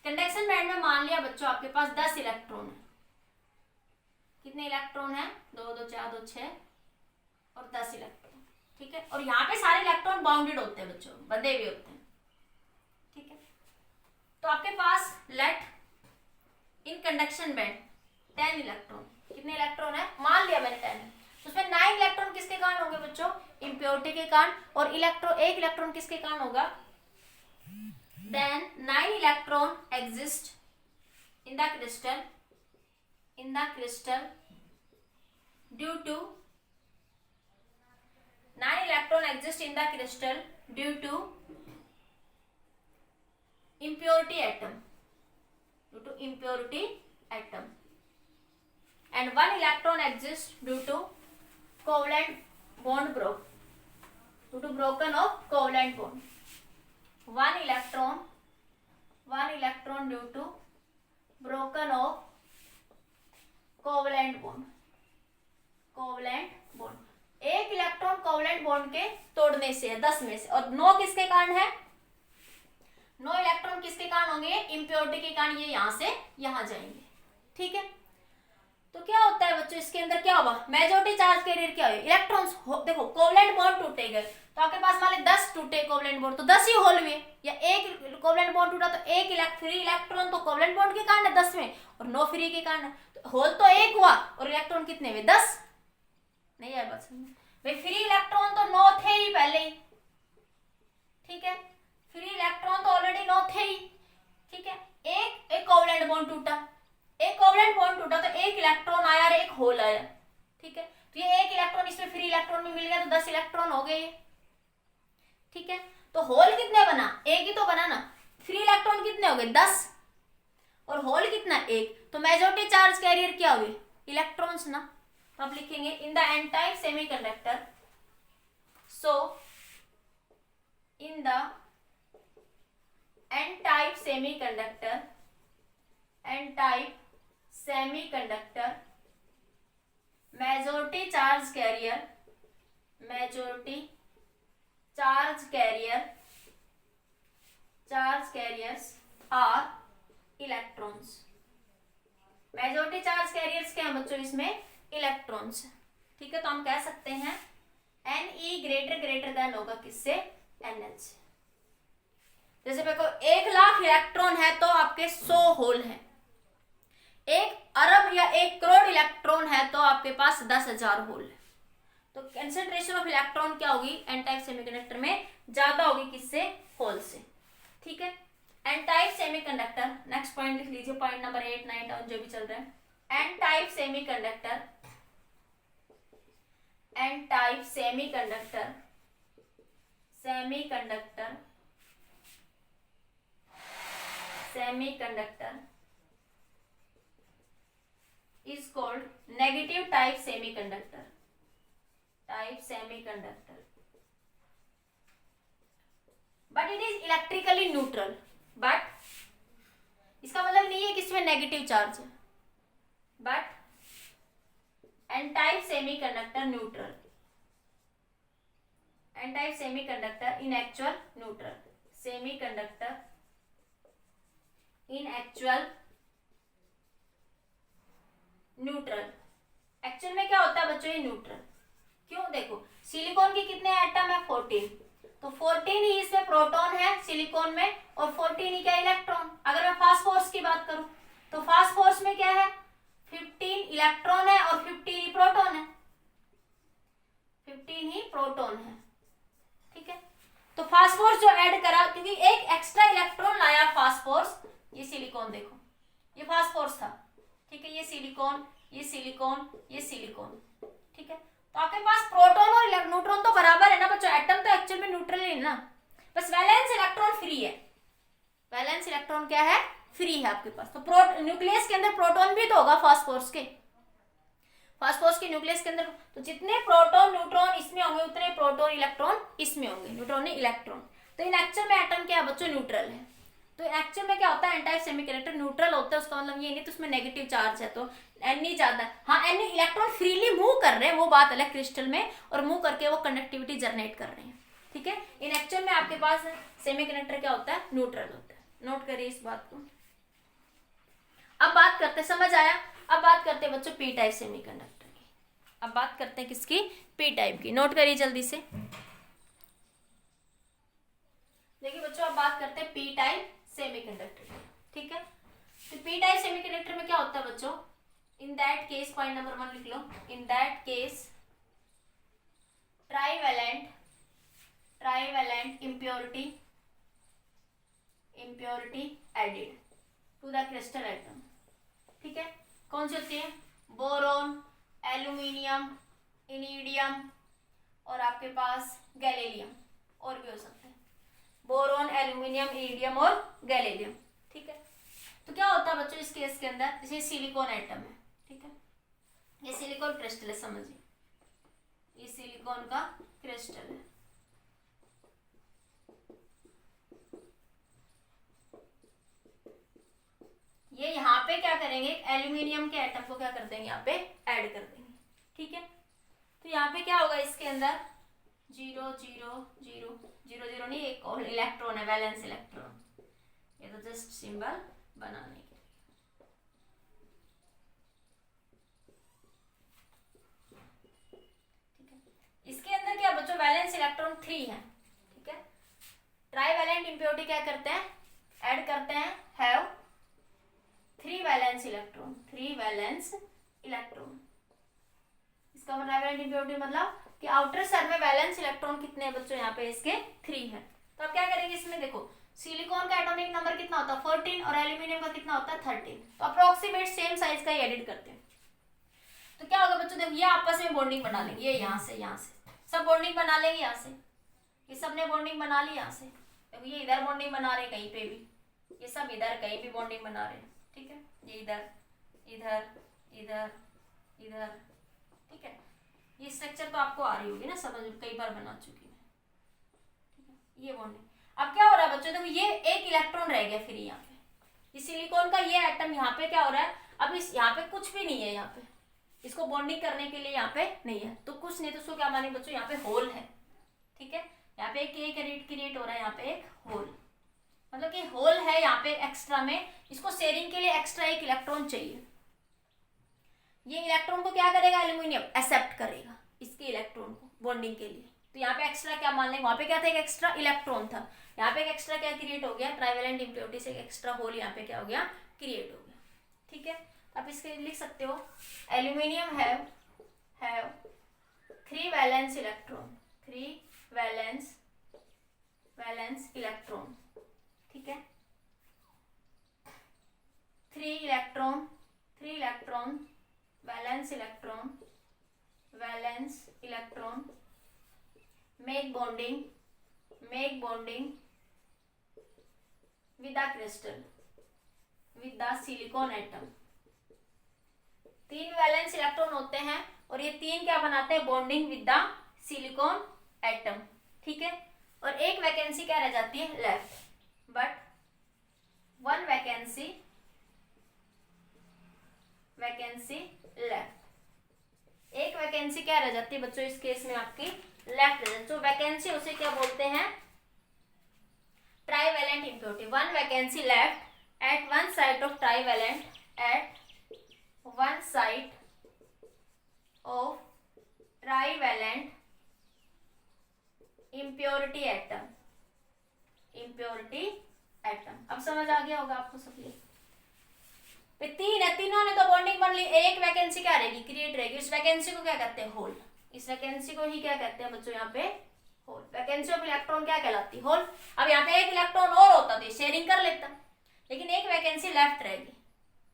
कंडक्शन बैंड में मान लिया बच्चों आपके पास 10 इलेक्ट्रॉन है। कितने इलेक्ट्रॉन है? 2 2 4 2 6 और 10 इलेक्ट्रॉन। ठीक है, और यहाँ पे सारे इलेक्ट्रॉन बाउंडेड होते हैं बच्चों, बंधे हुए होते हैं। ठीक है, तो आपके पास let in conduction band 10 electron. कितने इलेक्ट्रॉन है? मान लिया मैंने 10 है, तो उसमें 9 इलेक्ट्रॉन किसके कारण होंगे बच्चों? इम्प्योरिटी के कारण, और एक इलेक्ट्रॉन किसके कारण होगा? Then 9 electron exist in the crystal due to 9 electron exist in the crystal due to impurity atom, and one electron exists due to covalent bond due to broken of covalent bond. One electron due to broken of covalent bond. एक इलेक्ट्रॉन कोवलेंट बॉन्ड के तोड़ने से है 10 में से, और 9 किसके कारण है? 9 इलेक्ट्रॉन किसके कारण होंगे? इम्प्योरिटी के कारण। ये यहां से यहां जाएंगे, ठीक है। तो क्या होता है बच्चों, इसके अंदर क्या होगा? मेजॉरिटी चार्ज कैरियर क्या हुए? इलेक्ट्रॉन्स। देखो कोवलेंट बॉन्ड टूटे गए तो आपके पास मान लो 10 टूटे कोवलेंट बॉन्ड, तो 10 ही होल हुए। या एक कोवलेंट बॉन्ड टूटा तो एक फ्री इलेक्ट्रॉन तो कोवलेंट बॉन्ड के कारण है 10 में, और 9 फ्री के कारण है। तो होल तो एक हुआ और इलेक्ट्रॉन कितने हुए? 10। नहीं आया बस भाई, फ्री इलेक्ट्रॉन तो 9 थे ही पहले ही, ठीक है। फ्री इलेक्ट्रॉन तो ऑलरेडी 9 थे ही, ठीक है। एक कोवलेंट बॉन्ड टूटा, तो एक इलेक्ट्रॉन आया और एक होल आया, ठीक है। तो ये एक इलेक्ट्रॉन इसमें फ्री इलेक्ट्रॉन में मिल गया तो 10 इलेक्ट्रॉन हो गए, ठीक है। तो होल कितने बना? एक ही तो बना ना। फ्री इलेक्ट्रॉन कितने हो गए? 10, और होल कितना? एक। तो मेजॉरिटी चार्ज कैरियर क्या हुए? इलेक्ट्रॉन्स ना। तो आप लिखेंगे in the n type semiconductor, so in the n type semiconductor majority charge carriers are electrons. Majority charge carriers क्या है बच्चों? इसमें इलेक्ट्रॉन्स, ठीक है। तो हम कह सकते हैं Ne ग्रेटर देन होगा किससे? Nl से। जैसे देखो 1,00,000 इलेक्ट्रॉन है तो आपके 100 होल हैं। 1 अरब या 1 करोड़ इलेक्ट्रॉन है तो आपके पास 10,000 होल है। तो कंसंट्रेशन ऑफ इलेक्ट्रॉन क्या होगी एन टाइप सेमीकंडक्टर में? ज्यादा होगी किससे? होल से, ठीक है। N type semiconductor, next point लिख लीजिए, पॉइंट नंबर 8, 9, 10 जो भी चल रहा है। N type semiconductor is called negative type semiconductor, but it is electrically neutral। but इसका मतलब नहीं है कि इसमें नेगेटिव चार्ज है, but n type semiconductor neutral, n type semiconductor in actual neutral, semiconductor in actual neutral. Actual में क्या होता है बच्चों? ये न्यूट्रल क्यों? देखो सिलिकॉन के कितने एटम है? 14। तो 14 ही इसमें प्रोटॉन है सिलिकॉन में, और 14 ही क्या? इलेक्ट्रॉन। अगर मैं फास्फोरस की बात करूं तो फास्फोरस में क्या है? 15 इलेक्ट्रॉन है और 15 ही प्रोटॉन है, 15 ही प्रोटॉन है, ठीक है। तो फास्फोरस जो ऐड करा, क्योंकि एक एक्स्ट्रा इलेक्ट्रॉन लाया फास्फोरस। ये सिलिकॉन देखो, ये फास्फोरस था, ठीक है। ये सिलिकॉन, ठीक है। तो आपके पास प्रोटॉन और न्यूट्रॉन तो बराबर है ना बच्चों। एटम तो एक्चुअल में न्यूट्रल है ना, बस वैलेंस इलेक्ट्रॉन फ्री है। वैलेंस इलेक्ट्रॉन क्या है? फ्री है आपके पास। तो न्यूक्लियस के अंदर प्रोटॉन भी तो होगा फास्फोरस के न्यूक्लियस के अंदर। तो जितने प्रोटॉन न्यूट्रॉन इसमें होंगे उतने प्रोटॉन इलेक्ट्रॉन इसमें होंगे, न्यूट्रॉन नहीं इलेक्ट्रॉन। तो इन एक्चुअल में एटम क्या है बच्चों? न्यूट्रल है। तो एक्चुअल में क्या होता है? एन टाइप सेमीकंडक्टर न्यूट्रल होता है, उसका मतलब ये नहीं तो उसमें नेगेटिव चार्ज है तो Ni ज्यादा। हाँ Ni इलेक्ट्रॉन फ्रीली मूव कर रहे हैं, वो बात अलग क्रिस्टल में, और मूव करके वो कंडक्टिविटी जनरेट कर रहे हैं, ठीक है। इन एक्चुअल में आपके पास सेमीकंडक्टर क्या होता है? न्यूट्रल होता है। नोट करिए इस बात को। अब बात करते, समझ आया? अब बात करते हैं बच्चों पी टाइप सेमीकंडक्टर की। अब बात करते हैं किसकी? पी टाइप की। नोट करिए जल्दी से। देखिए बच्चों अब बात करते हैं पी टाइप सेमीकंडक्टर, ठीक है। तो पी टाइप सेमीकंडक्टर में क्या होता है बच्चों? In that case, point number 1 लिख लो, in that case trivalent impurity added to the crystal atom, ठीक है। कौन सी होती है? बोरोन, एल्यूमिनियम, इनिडियम और आपके पास गैलीलियम, और भी हो सकते हैं। बोरोन, एल्यूमिनियम, इरिडियम और गैलीलियम, ठीक है। तो क्या होता है बच्चों इस केस के अंदर? जैसे सिलिकॉन एटम है, ठीक है। ये सिलिकॉन क्रिस्टल है, समझिए, ये सिलिकॉन का क्रिस्टल है। ये यहाँ पे क्या करेंगे, एल्यूमिनियम के एटम को क्या कर देंगे, यहाँ पे ऐड कर देंगे, ठीक है। तो यहाँ पे क्या होगा, इसके अंदर 0 0 0 0 0 नहीं, एक और इलेक्ट्रॉन है, वैलेंस इलेक्ट्रॉन। ये तो जस्ट सिंबल बनाने के लिए, ठीक है। इसके अंदर क्या बच्चों, वैलेंस इलेक्ट्रॉन 3 है, ठीक है। ट्राईवैलेंट इंप्योरिटी क्या करते हैं, ऐड करते हैं, have 3 valence electron, 3 valence electron. इसका ट्राईवैलेंट इंप्योरिटी मतलब कि आउटर शेल में वैलेंस इलेक्ट्रॉन कितने हैं बच्चों, यहाँ पे इसके 3 है। तो अब क्या करेंगे इसमें, देखो सिलिकॉन का एटॉमिक नंबर कितना होता है 14 और एल्यूमिनियम का कितना होता है 13, तो अप्रोक्सीमेट सेम साइज का ही एडिट करते हैं। तो क्या होगा बच्चों, देखो ये आपस में बॉन्डिंग बना लेंगे, ये यहाँ से सब बॉन्डिंग बना लेंगे, यहाँ से ये सब ने बॉन्डिंग बना ली, यहाँ से देखो ये इधर बॉन्डिंग बना रहे हैं, कहीं पे भी ये सब इधर कहीं भी बॉन्डिंग बना रहे हैं, ठीक है। ये इधर इधर इधर इधर, ठीक है। ये स्ट्रक्चर तो आपको आ रही होगी ना समझ, कई बार बना चुकी है, ठीक है। ये बॉन्डिंग, अब क्या हो रहा है बच्चों, देखो ये एक इलेक्ट्रॉन रह गया फिर यहाँ पे, इस सिलिकॉन का ये एटम यहाँ पे क्या हो रहा है, अब इस यहाँ पे कुछ भी नहीं है, यहाँ पे इसको बॉन्डिंग करने के लिए यहाँ पे नहीं है, तो कुछ नहीं, तो उसको क्या माने बच्चों, यहाँ पे होल है, ठीक है। यहाँ पे एक क्रिएट हो रहा है, यहाँ पे एक होल, मतलब कि होल है यहाँ पे एक्स्ट्रा में, इसको शेयरिंग के लिए एक्स्ट्रा एक इलेक्ट्रॉन चाहिए। ये इलेक्ट्रॉन को क्या करेगा, एल्यूमिनियम एक्सेप्ट करेगा इसके इलेक्ट्रॉन को बॉन्डिंग के लिए, तो यहाँ पे एक्स्ट्रा क्या मान लेंगे, वहां पे क्या था, एक एक्स्ट्रा इलेक्ट्रॉन था, यहाँ पे एक एक्स्ट्रा क्या क्रिएट हो गया, ट्राईवैलेंट इंप्योरिटी से एक एक्स्ट्रा होल यहाँ पे क्या हो गया, क्रिएट हो गया, ठीक है। आप इसके लिख सकते हो, aluminium have 3 valence electron, 3 valence electron, ठीक है। 3 electron valence electron make bonding with the crystal, with the silicon atom। 3 valence electron होते हैं और ये 3 क्या बनाते हैं, bonding with the silicon atom, ठीक है। और एक वैकेंसी क्या रह जाती है, लेफ्ट, बट 1 वैकेंसी लेफ्ट, एक वैकेंसी क्या रह जाती है बच्चों, इस केस में आपकी लेफ्ट रह जाती है। जो वैकेंसी उसे क्या बोलते हैं, trivalent impurity. 1 vacancy left at 1 site of trivalent, at 1 site of trivalent impurity atom. अब समझ आ गया होगा आपको सब। ये 3 है, तीनों ने तो बॉन्डिंग बन ली, एक वैकेंसी क्या रहेगी, क्रिएट रहेगी, उस वैकेंसी को क्या कहते हैं, होल। इस वैकेंसी को ही क्या कहते हैं बच्चों, यहाँ पे होल। वैकेंसी ऑफ इलेक्ट्रॉन क्या कहलाती है, होल। अब यहाँ पे एक इलेक्ट्रॉन और होता तो शेयरिंग कर लेता, लेकिन एक वैकेंसी लेफ्ट रहेगी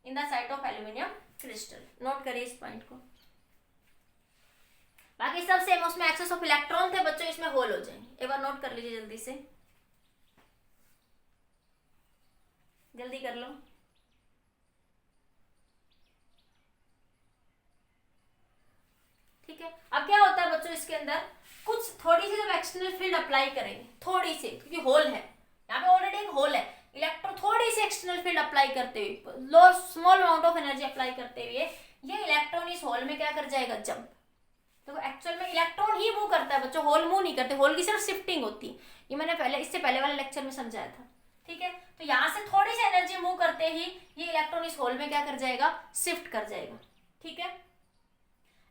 in the site of aluminium crystal. Note करिए इस पॉइंट को। बाकी सब सेम, उसमें एक्सेस ऑफ इलेक्ट्रॉन थे बच्चों, इसमें होल हो जाएंगे। एक बार नोट कर लीजिए जल्दी से, जल्दी कर लो। ठीक है। अब क्या होता है बच्चों, इसके अंदर कुछ थोड़ी सी जब एक्सटर्नल फील्ड अप्लाई करेंगे, थोड़ी सी, क्योंकि होल है यहाँ पे, ऑलरेडी एक होल है, इलेक्ट्रॉन थोड़ी सी एक्सटर्नल फील्ड अप्लाई करते हुए, low small amount of energy apply करते हुए, ये इलेक्ट्रॉन इस होल में क्या कर जाएगा, जंप। तो एक्चुअल में इलेक्ट्रॉन ही मूव करता है बच्चों, होल मूव नहीं करते, होल की सिर्फ शिफ्टिंग होती है। ये मैंने इससे पहले वाले लेक्चर में समझाया था, ठीक है। तो यहाँ से थोड़ी सी एनर्जी मूव करते ही ये इलेक्ट्रॉन इस होल में क्या कर जाएगा, शिफ्ट कर जाएगा, ठीक है।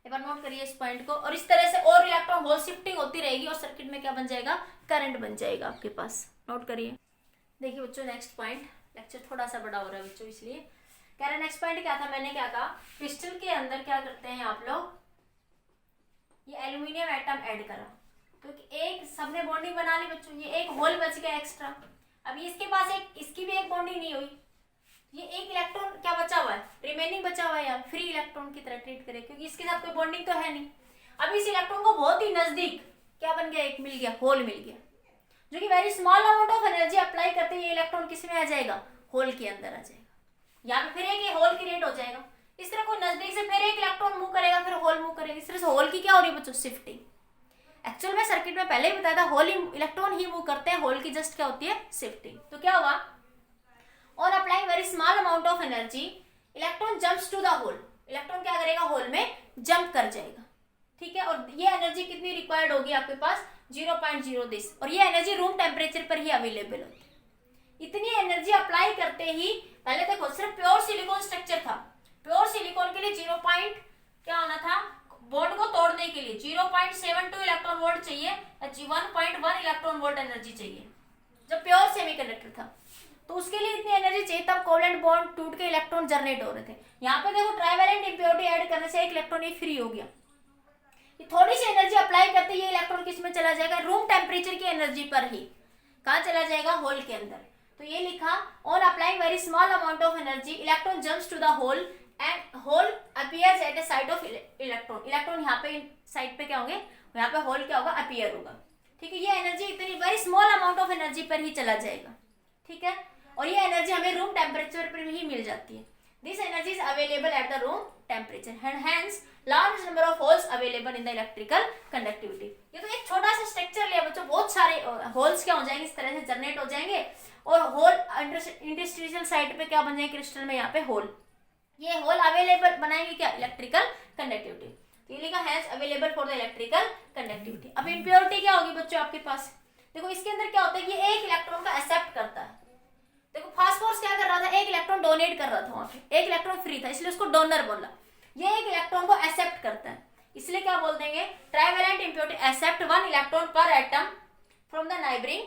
एक बार नोट करिए इस पॉइंट को। और इस तरह से और इलेक्ट्रॉन होल शिफ्टिंग होती रहेगी और सर्किट में क्या बन जाएगा, करंट बन जाएगा आपके पास। नोट करिए। देखिए बच्चों नेक्स्ट पॉइंट, लेक्चर थोड़ा सा बड़ा हो रहा है बच्चों, इसलिए कह रहे नेक्स्ट पॉइंट क्या था, मैंने क्या कहा, क्रिस्टल के अंदर क्या करते हैं आप लोग, ये एल्यूमिनियम एटम ऐड करा, क्योंकि एक सबने बॉन्डिंग बना ली बच्चों, ये एक होल बच गया एक्स्ट्रा। अभी इसके पास इसकी भी एक बॉन्डिंग नहीं हुई, ये एक इलेक्ट्रॉन क्या बचा हुआ है, रिमेनिंग बचा हुआ है यार, फ्री इलेक्ट्रॉन की तरह ट्रीट करें, क्योंकि इसके साथ कोई बॉन्डिंग तो है नहीं। अब इस इलेक्ट्रॉन को बहुत ही नजदीक क्या बन गया, एक मिल गया, होल मिल गया, जो कि very small amount of energy apply करते ये इलेक्ट्रॉन किस में आ जाएगा, होल के अंदर आ जाएगा। यहाँ पे फिर एक होल क्रिएट हो जाएगा। इस तरह कोई नजदीक से फिर एक इलेक्ट्रॉन मूव करेगा, फिर होल मूव करेगा। इस तरह से होल की क्या हो रही है बच्चों, शिफ्टिंग। एक्चुअल में सर्किट में पहले ही बताया था होल इलेक्ट्रॉन ही मूव करते हैं, होल की जस्ट क्या होती है, शिफ्टिंग। तो क्या हुआ, on applying very small amount of energy electron jumps to the hole, electron क्या करेगा, होल में जंप कर जाएगा, ठीक है। और ये एनर्जी कितनी रिक्वायर्ड होगी आपके पास, 0.0 दिस, और ये एनर्जी रूम टेम्परेचर पर ही अवेलेबल होती है। इतनी एनर्जी अप्लाई करते ही, पहले देखो सिर्फ प्योर सिलिकॉन स्ट्रक्चर था, प्योर सिलिकॉन के लिए 0. क्या होना था, बॉन्ड को तोड़ने के लिए 0.72 इलेक्ट्रॉन वोल्ट चाहिए, 1.1 इलेक्ट्रॉन वोल्ट एनर्जी चाहिए जब प्योर सेमीकंडक्टर था। तो उसके लिए इतनी एनर्जी चाहिए, तब कोवेलेंट बॉन्ड टूट के इलेक्ट्रॉन जनरेट हो रहे थे। यहाँ पे देखो ट्राइवेलेंट इंप्योरिटी ऐड करने से एक इलेक्ट्रॉन ही फ्री हो गया। ये थोड़ी सी एनर्जी अप्लाई करते ये इलेक्ट्रॉन किस में चला जाएगा, रूम टेम्परेचर की एनर्जी पर ही, कहाँ चला जाएगा, होल के अंदर। तो ये लिखा, on applying very small amount of energy electron jumps to the hole and hole appears at a side of electron, electron यहाँ पे साइड पे क्या होंगे, यहाँ पे होल क्या होगा, अपीयर होगा, ठीक है। ये एनर्जी इतनी very small amount of energy पर ही चला जाएगा, ठीक है। और ये एनर्जी हमें रूम टेम्परेचर पर ही मिल जाती है। This energy is available at the room temperature and hence large number of holes available in the electrical conductivity. ये तो एक छोटा सा स्ट्रक्चर लिया बच्चों, बहुत सारे होल्स क्या हो जाएंगे, इस तरह से जनरेट हो जाएंगे, और होल इंडस्ट्रियल साइड पे क्या बन जाएंगे, क्रिस्टल में यहाँ पे होल, ये होल अवेलेबल बनाएंगे क्या, इलेक्ट्रिकल कंडक्टिविटी। तो ये लिखा has available for the electrical conductivity. अब इम्प्योरिटी क्या होगी बच्चों आपके पास, देखो इसके अंदर क्या होता है, ये एक इलेक्ट्रॉन का एक्सेप्ट करता है। देखो फास्फोरस क्या कर रहा था, एक इलेक्ट्रॉन डोनेट कर रहा था वहां पे, एक इलेक्ट्रॉन फ्री था इसलिए उसको डोनर बोला। ये एक इलेक्ट्रॉन को एक्सेप्ट करता है, इसलिए क्या बोल देंगे, trivalent impurity accept 1 electron per atom from the neighbouring,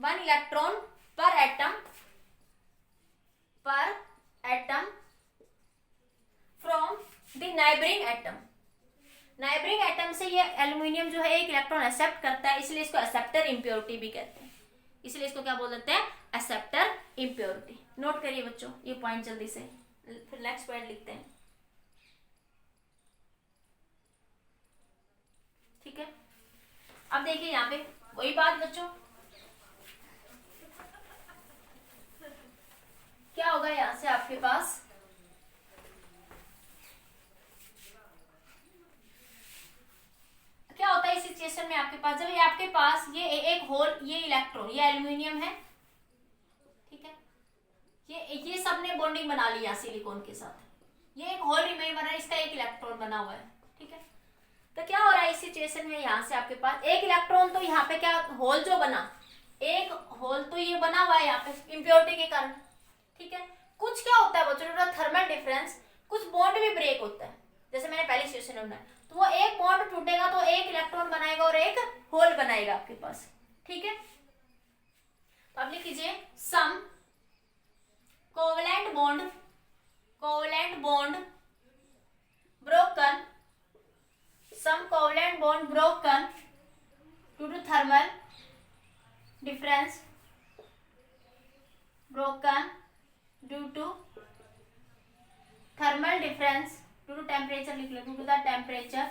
1 electron per atom from the neighbouring atom. Neighbouring atom से ये एल्यूमिनियम जो है एक इलेक्ट्रॉन एक्सेप्ट करता है, इसलिए इसको एक्सेप्टर इम्प्योरिटी भी कहते हैं, इसलिए इसको क्या बोल देते हैं, एक्सेप्टर इम्प्योरिटी। नोट करिए बच्चों ये पॉइंट जल्दी से, फिर नेक्स्ट पॉइंट लिखते हैं, ठीक है। अब देखिए यहाँ पे वही बात बच्चों, क्या होगा यहां से आपके पास, क्या होता है इस सिचुएशन में आपके पास, जब ये आपके पास ये एक होल, ये इलेक्ट्रॉन, ये एल्यूमिनियम है, ठीक है, ये सब ने बॉन्डिंग बना लिया सिलिकॉन के साथ, ये एक होल रिमेन बना है, इसका एक इलेक्ट्रॉन बना हुआ है, ठीक है। तो क्या हो रहा है इस सिचुएशन में, यहाँ से आपके पास एक इलेक्ट्रॉन, तो यहाँ पे क्या होल जो बना, एक होल तो ये बना हुआ है यहाँ पे इम्प्योरिटी के कारण, ठीक है। कुछ क्या होता है बच्चों, थर्मल डिफरेंस, कुछ बॉन्ड भी ब्रेक होता है, जैसे मैंने पहले सिचुएशन में बनाया, तो वो एक बॉन्ड टूटेगा तो एक इलेक्ट्रॉन बनाएगा और एक होल बनाएगा आपके पास, ठीक है। तो अब लिख लीजिए some covalent bond broken, some covalent bond broken due to thermal difference, broken due to thermal difference, due to temperature लिख लो, due to the temperature,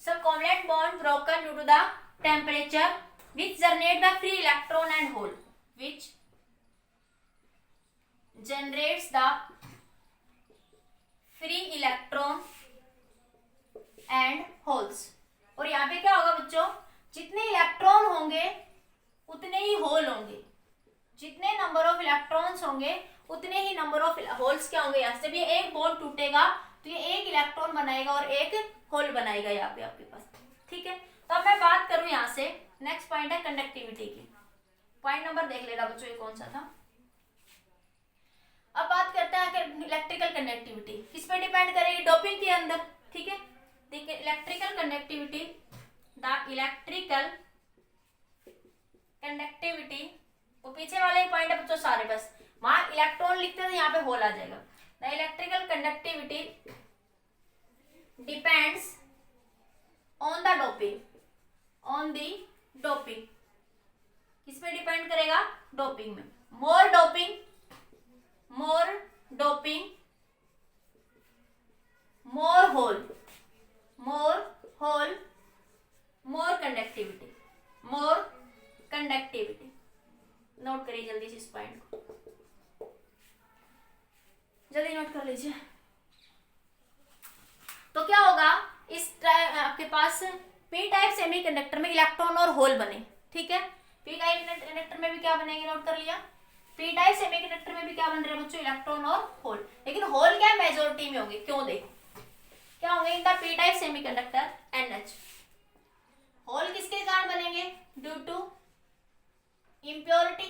some covalent bond broken due to the temperature which generate the free electron and hole, which generates the free electron and holes. और यहाँ पे क्या होगा बच्चों, जितने इलेक्ट्रॉन होंगे उतने ही होल होंगे, जितने नंबर ऑफ इलेक्ट्रॉन्स होंगे उतने ही नंबर ऑफ होल्स क्या होंगे। यहाँ से भी एक बॉन्ड टूटेगा तो ये एक इलेक्ट्रॉन बनाएगा और एक होल बनाएगा यहाँ पे आपके पास, ठीक है। तो अब मैं बात करूं यहाँ से, नेक्स्ट पॉइंट है कंडक्टिविटी की, पॉइंट नंबर देख लेना बच्चों, ये कौन सा था। अब बात करते हैं कि इलेक्ट्रिकल कंडक्टिविटी किस पे डिपेंड करेगी, डोपिंग के अंदर, ठीक है। देखिए electrical conductivity, the electrical conductivity, वो पीछे वाले पॉइंट है बच्चों सारे, बस वहां इलेक्ट्रॉन लिखते हैं यहाँ पे होल आ जाएगा। The electrical conductivity depends on the doping, on the doping, किस पे डिपेंड करेगा, डोपिंग में। मोर doping, more doping, more hole, more hole, more conductivity, more conductivity। Note करिए करिए जल्दी से इस पॉइंट को, जल्दी नोट कर लीजिए। तो क्या होगा, इस आपके पास पी टाइप सेमीकंडक्टर में इलेक्ट्रॉन और होल बने, ठीक है। पी टाइप कंडक्टर में भी क्या बनेंगे, नोट कर लिया। पी टाइप सेमीकंडक्टर में भी क्या बन रहे हैं बच्चों, इलेक्ट्रॉन और होल, लेकिन होल क्या है, मेजोरिटी में होंगे। क्यों, देखो क्या होंगे in the p type semiconductor, NH। Hole किसके कारण बनेंगे, ड्यू टू इम्प्योरिटी,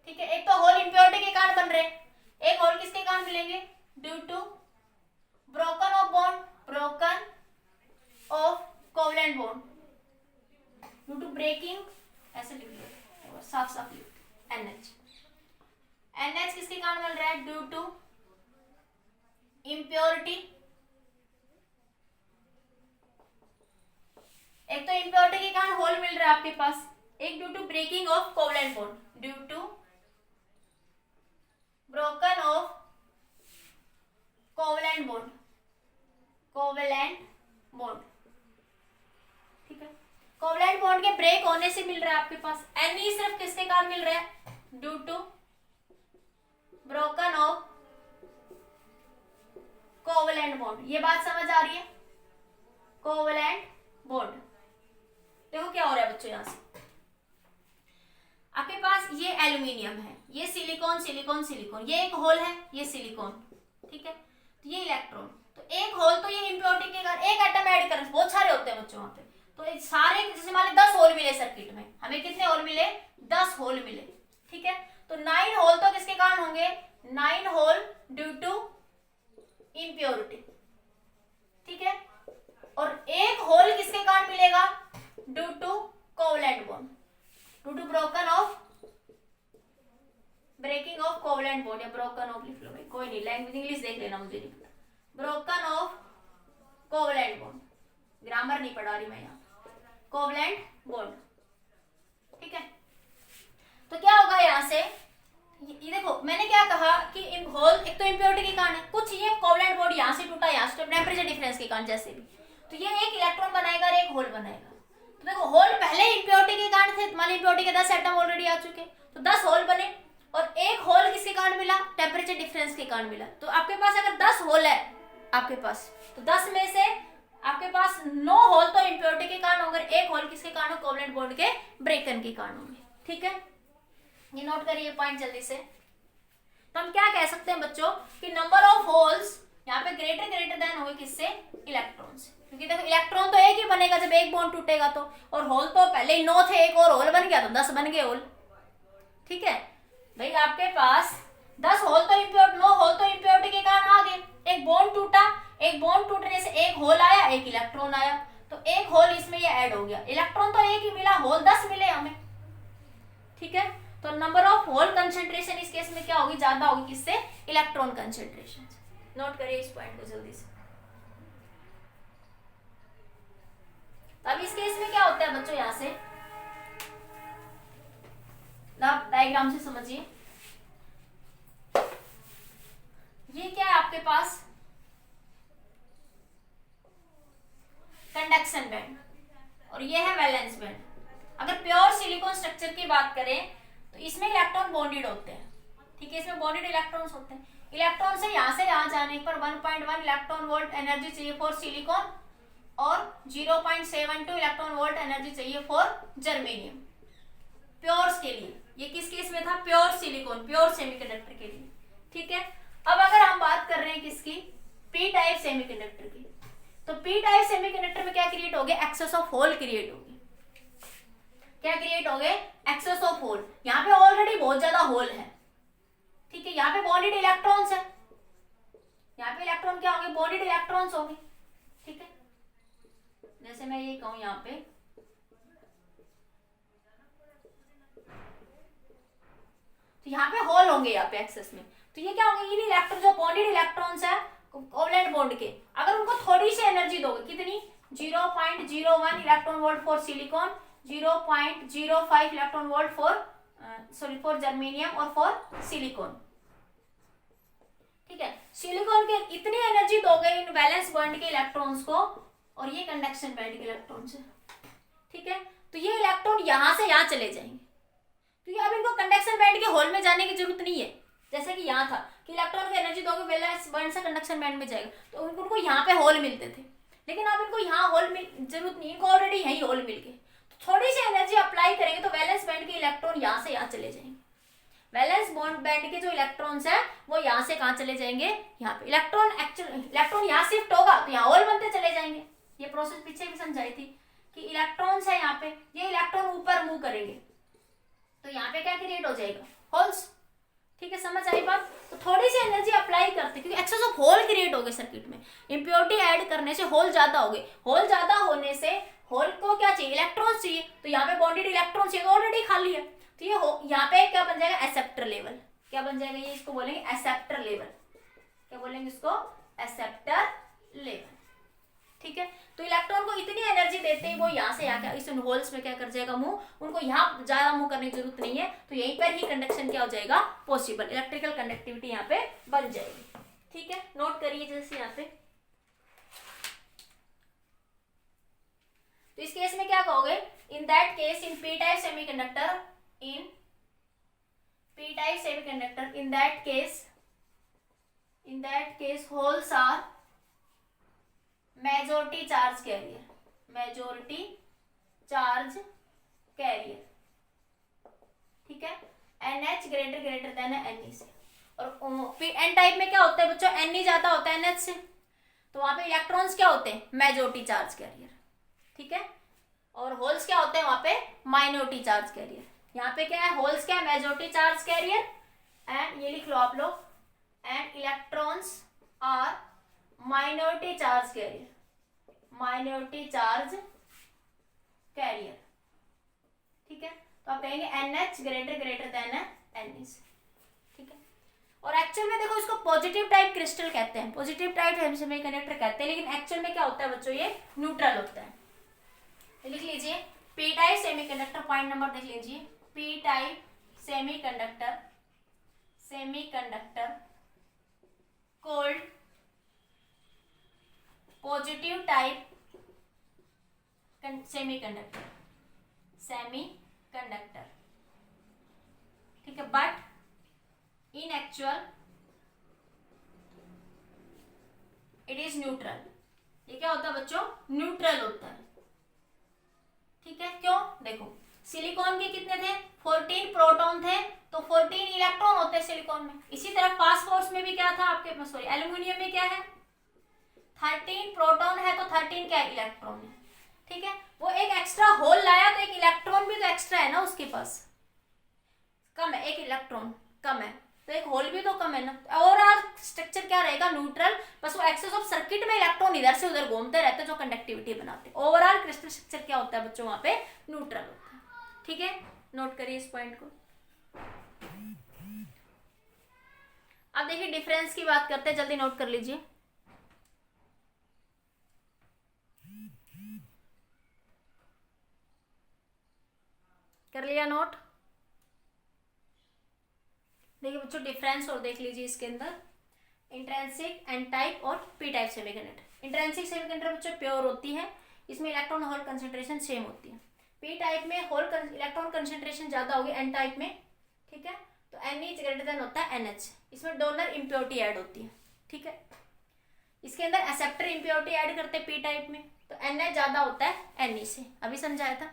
ठीक है। एक तो होल इम्प्योरिटी के कारण बन रहे हैं, एक होल किसके कारण मिलेंगे, due to broken of bond, broken of covalent bond, due to breaking, ऐसे लिख लो, साफ साफ लिख, NH। NH किसके कारण मिल रहा है, ड्यू टू इम्प्योरिटी। एक तो इम्प्योरिटी के कारण होल मिल रहा है आपके पास, एक due to breaking of covalent bond, due to broken of covalent bond, covalent bond, ठीक है। कोवलेंट बॉन्ड के ब्रेक होने से मिल रहा है आपके पास। Ne सिर्फ किसके कारण मिल रहा है, due to broken of covalent bond. ये बात समझ आ रही है, कोवलेंट बॉन्ड। देखो क्या हो रहा है बच्चों, यहां से आपके पास ये एल्यूमिनियम है, ये सिलिकॉन सिलिकॉन सिलिकॉन, ये एक होल है, ये सिलिकॉन, ठीक है। तो ये इलेक्ट्रॉन, तो एक होल, तो ये इम्प्योरिटी के कारण एक एटम ऐड कर, बहुत सारे होते हैं बच्चों वहां पे, तो सारे जैसे मान 10 होल मिले सर्किट में, हमें कितने होल मिले, 10 होल मिले, ठीक है। तो 9 होल तो किसके कारण होंगे, 9 होल ड्यू टू इम्प्योरिटी, ठीक है। और एक होल किसके कारण मिलेगा, due to covalent bond, due to broken of breaking of covalent bond, या ब्रोकन ऑफ लिख लो भाई, कोई नहीं, लैंग्वेज इंग्लिश देख लेना, मुझे नहीं पता, broken of covalent bond, grammar नहीं पढ़ा रही मैं यहाँ, कोवलेंट बॉन्ड, ठीक है। तो क्या होगा यहां से, ये देखो मैंने क्या कहा कि होल एक तो इम्प्योरिटी के कारण है, कुछ ये कोवलेंट बॉन्ड यहां से टूटा, यहां से टेम्परेचर डिफरेंस के कारण जैसे भी, तो ये एक इलेक्ट्रॉन बनाएगा और एक होल बनाएगा। तो देखो होल पहले इम्प्योरिटी के कारण थे, मान इम्प्योरिटी के 10 एटम ऑलरेडी आ चुके, तो 10 होल बने, और एक होल किसके कारण मिला, टेम्परेचर डिफरेंस के कारण मिला। तो आपके पास अगर 10 होल है आपके पास, तो 10 में से आपके पास 9 होल तो इम्प्योरिटी के कारण होंगे, एक होल किसके कारण हो, कोवलेंट बॉन्ड के ब्रेकन के कारण होंगे, ठीक है। ये नोट करिए पॉइंट जल्दी से। तो हम क्या कह सकते हैं बच्चों कि नंबर ऑफ होल्स यहाँ पे ग्रेटर देन होंगे किससे, इलेक्ट्रॉन से, क्योंकि देखो इलेक्ट्रॉन तो एक ही बनेगा जब एक बॉन्ड टूटेगा तो, और होल तो पहले ही 9 थे, एक और होल बन गया तो 10 बन गए होल, ठीक है भाई। आपके पास 10 होल तो इम्प्योरिटी, 9 होल तो इम्प्योरिटी के कारण आ गए, एक बॉन्ड टूटा, एक बॉन्ड टूटने से एक होल आया, एक इलेक्ट्रॉन आया, तो एक होल इसमें ये ऐड हो गया, इलेक्ट्रॉन तो एक ही मिला, होल 10 मिले हमें, ठीक है। तो नंबर ऑफ होल कंसेंट्रेशन इस केस में क्या होगी, ज्यादा होगी किससे, इलेक्ट्रॉन कंसेंट्रेशन। नोट करिए इस पॉइंट को जल्दी से। अब इस केस में क्या होता है बच्चों, यहां से डायग्राम से समझिए, ये क्या है आपके पास, कंडक्शन बैंड, और ये है वैलेंस बैंड। अगर प्योर सिलिकॉन स्ट्रक्चर की बात करें तो इसमें इलेक्ट्रॉन बॉन्डेड होते हैं, ठीक है, इसमें बॉन्डेड इलेक्ट्रॉन्स होते हैं। इलेक्ट्रॉन से यहां जाने पर 1.1 इलेक्ट्रॉन वोल्ट एनर्जी चाहिए फॉर सिलिकॉन, और 0.72 इलेक्ट्रॉन वोल्ट एनर्जी चाहिए फॉर जर्मेनियम, प्योर्स के लिए। ये किस केस में था, प्योर सिलिकॉन, प्योर सेमीकंडक्टर के लिए, ठीक है। अब अगर हम बात कर रहे हैं किसकी, पी टाइप सेमीकंडक्टर की, तो पी टाइप सेमीकंडक्टर में क्या क्रिएट हो गया, एक्सेस ऑफ होल क्रिएट हो गए, क्या क्रिएट हो गए, एक्सेस ऑफ होल। यहाँ पे ऑलरेडी बहुत ज्यादा होल है, ठीक है, यहाँ पे बॉन्डेड इलेक्ट्रॉन्स है, यहाँ पे इलेक्ट्रॉन क्या होंगे, बॉन्डेड इलेक्ट्रॉन्स होंगे, ठीक है। जैसे मैं ये कहूं यहाँ पे, तो यहाँ पे होल होंगे, यहाँ पे एक्सेस में, तो ये क्या होंगे, इन इलेक्ट्रॉन जो बॉन्डेड इलेक्ट्रॉन्स है कोवलेंट बॉन्ड के, अगर उनको थोड़ी सी एनर्जी दोगे, कितनी, 0.01 electron volt for silicon, 0.05 electron volt for germanium और फॉर सिलिकॉन, ठीक है। सिलिकॉन के इतनी एनर्जी दोगे इन वैलेंस बॉन्ड के इलेक्ट्रॉन्स को, और ये कंडक्शन बैंड के इलेक्ट्रॉन्स है, ठीक है। तो ये इलेक्ट्रॉन यहां से यहां चले जाएंगे, क्योंकि अब इनको कंडक्शन बैंड के होल में जाने की जरूरत नहीं है। जैसे कि यहाँ था कि इलेक्ट्रॉन को एनर्जी दोगे वैलेंस बैंड से कंडक्शन बैंड में जाएगा, तो उनको यहाँ पे होल मिलते थे, लेकिन अब इनको यहाँ होल जरूरत नहीं, इनको ऑलरेडी यही होल मिल गए। तो थोड़ी सी एनर्जी अप्लाई करेंगे तो वैलेंस बैंड के इलेक्ट्रॉन यहाँ से यहाँ चले जाएंगे। वैलेंस बॉन्ड बैंड के जो इलेक्ट्रॉन्स है वो यहाँ से कहाँ चले जाएंगे, यहाँ पे। इलेक्ट्रॉन यहाँ शिफ्ट होगा तो यहाँ होल बनते चले जाएंगे। ये प्रोसेस पीछे भी समझाई थी कि इलेक्ट्रॉन्स है यहाँ पे, ये इलेक्ट्रॉन ऊपर मूव करेंगे तो यहाँ पे क्या क्रिएट हो जाएगा, होल्स। ठीक है, समझ आई बात। तो थोड़ी सी एनर्जी अप्लाई करते क्योंकि एक्सेस ऑफ होल क्रिएट हो गए सर्किट में। इम्प्योरिटी ऐड करने से होल ज्यादा हो गए, होल ज्यादा होने से होल को क्या चाहिए, इलेक्ट्रॉन चाहिए, तो यहाँ पे बॉन्डेड इलेक्ट्रॉन चाहिए, ऑलरेडी खाली है, तो ये यहाँ पे क्या बन जाएगा, एक्सेप्टर लेवल। क्या बन जाएगा ये, इसको बोलेंगे एक्सेप्टर लेवल। क्या बोलेंगे इसको, एक्सेप्टर लेवल। ठीक है, तो इलेक्ट्रॉन को इतनी एनर्जी देते ही वो यहाँ से यहाँ इस होल्स में क्या कर जाएगा, मूव। उनको यहाँ ज्यादा मूव करने की जरूरत नहीं है, तो यहीं पर ही कंडक्शन क्या हो जाएगा, पॉसिबल। इलेक्ट्रिकल कंडक्टिविटी यहाँ पे बन जाएगी। ठीक है, नोट करिए जैसे यहाँ पे। तो इस केस में क्या कहोगे, in that case in p type semiconductor, in p type semiconductor, in that case holes are majority charge carrier, majority charge carrier. ठीक है, NH ग्रेटर देन Ne से। और फिर N टाइप में क्या होता है बच्चों, Ne ज्यादा होता है NH से, तो वहां पे इलेक्ट्रॉन्स क्या होते हैं, मेजॉरिटी चार्ज कैरियर। ठीक है, और होल्स क्या होते हैं वहां पे, माइनॉरिटी चार्ज कैरियर। यहाँ पे क्या है, होल्स क्या है, मेजॉरिटी चार्ज कैरियर, एंड ये लिख लो आप लोग, and electrons are minority charge carrier, minority charge carrier. ठीक है, तो आप कहेंगे NH ग्रेटर देन Ne। ठीक है, और एक्चुअल में देखो इसको पॉजिटिव टाइप क्रिस्टल कहते हैं, पॉजिटिव टाइप सेमीकंडक्टर कहते हैं, लेकिन एक्चुअल में क्या होता है बच्चों, ये न्यूट्रल होता है। तो लिख लीजिए P type semiconductor, point number देख लीजिए, P type semiconductor, cold positive type semiconductor, ठीक है, but in actual it is neutral. ये क्या होता है बच्चों, न्यूट्रल होता है। ठीक है, क्यों, देखो सिलिकॉन के कितने थे, 14 प्रोटॉन थे, तो 14 इलेक्ट्रॉन होते हैं सिलिकॉन में। इसी तरह फास्फोरस में भी क्या था आपके, सॉरी एल्यूमिनियम में क्या है, 13 प्रोटॉन है तो 13 क्या इलेक्ट्रॉन है। ठीक है, वो एक एक्स्ट्रा होल लाया तो एक इलेक्ट्रॉन भी तो एक्स्ट्रा है ना उसके पास, कम है, एक इलेक्ट्रॉन कम है तो एक होल भी तो कम है ना। ओवरऑल स्ट्रक्चर क्या रहेगा, न्यूट्रल, बस वो एक्सेस ऑफ सर्किट में इलेक्ट्रॉन इधर से उधर घूमते रहते हैं जो कंडक्टिविटी बनाते हैं। ओवरऑल क्रिस्टल स्ट्रक्चर क्या होता है बच्चों, वहां पे न्यूट्रल होता है। ठीक है, नोट करिए इस पॉइंट को। अब देखिए डिफरेंस की बात करते हैं, जल्दी नोट कर लीजिए। कर लिया नोट। देखिए बच्चों डिफरेंस और देख लीजिए इसके अंदर, इंट्रिंसिक, एन टाइप और P type semiconductor. Intrinsic semiconductor बच्चों प्योर होती है, इसमें इलेक्ट्रॉन होल कंसेंट्रेशन सेम होती है। पी टाइप में होल इलेक्ट्रॉन कंसेंट्रेशन ज्यादा होगी एन टाइप में। ठीक है, तो Ne ग्रेटर देन होता है NH, इसमें डोनर इम्प्योरिटी ऐड होती है। ठीक है, इसके अंदर एक्सेप्टर इम्प्योरिटी ऐड करते हैं पी टाइप में, तो NH ज्यादा होता है Ne से, अभी समझाया था।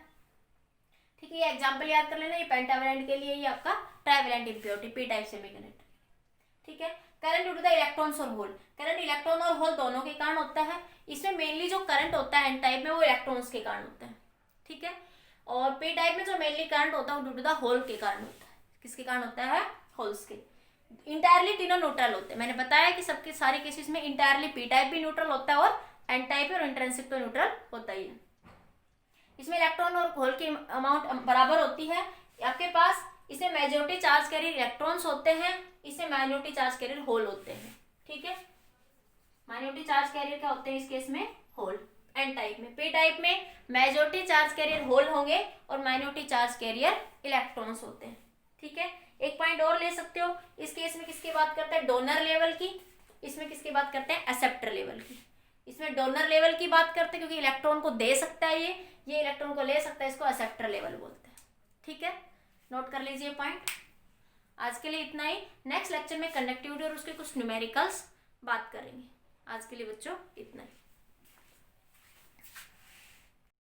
ठीक है, ये एग्जांपल याद कर लेना, ये पेंटावैलेंट के लिए, ये आपका trivalent impurity p type semiconductor. ठीक है, current due to the electrons और होल, करंट इलेक्ट्रॉन और होल दोनों के कारण होता है। इसमें मेनली जो करंट होता है एन टाइप में वो इलेक्ट्रॉन्स के कारण होता है। ठीक है, और पी टाइप में जो मेनली करंट होता है वो ड्यू टू द होल के कारण होता है। किसके कारण होता है, होल्स के। इंटायरली तीनों न्यूट्रल होते हैं, मैंने बताया कि सबके सारे केसेस में इंटायरली पी टाइप भी न्यूट्रल होता है और एन टाइप और इंट्रिंसिक तो न्यूट्रल होता ही है। इसमें इलेक्ट्रॉन और होल की अमाउंट बराबर होती है आपके पास। इसमें मेजॉरिटी चार्ज कैरियर इलेक्ट्रॉन्स होते हैं, इसमें माइनॉरिटी चार्ज कैरियर होल होते हैं। ठीक है, माइनॉरिटी चार्ज कैरियर क्या होते हैं इस केस में, होल। एन टाइप में, पी टाइप में मेजॉरिटी चार्ज कैरियर होल होंगे और माइनॉरिटी चार्ज कैरियर इलेक्ट्रॉन्स होते हैं। ठीक है, एक पॉइंट और ले सकते हो, इस केस में किसकी बात करते हैं, डोनर लेवल की। इसमें किसकी बात करते हैं, एक्सेप्टर लेवल की। इसमें डोनर लेवल की बात करते हैं क्योंकि इलेक्ट्रॉन को दे सकता है, ये इलेक्ट्रॉन को ले सकता है, इसको एक्सेप्टर लेवल बोलते हैं। ठीक है, नोट कर लीजिए पॉइंट। आज के लिए इतना ही। नेक्स्ट लेक्चर में कंडक्टिविटी और उसके कुछ न्यूमेरिकल्स बात करेंगे। आज के लिए बच्चों इतना ही।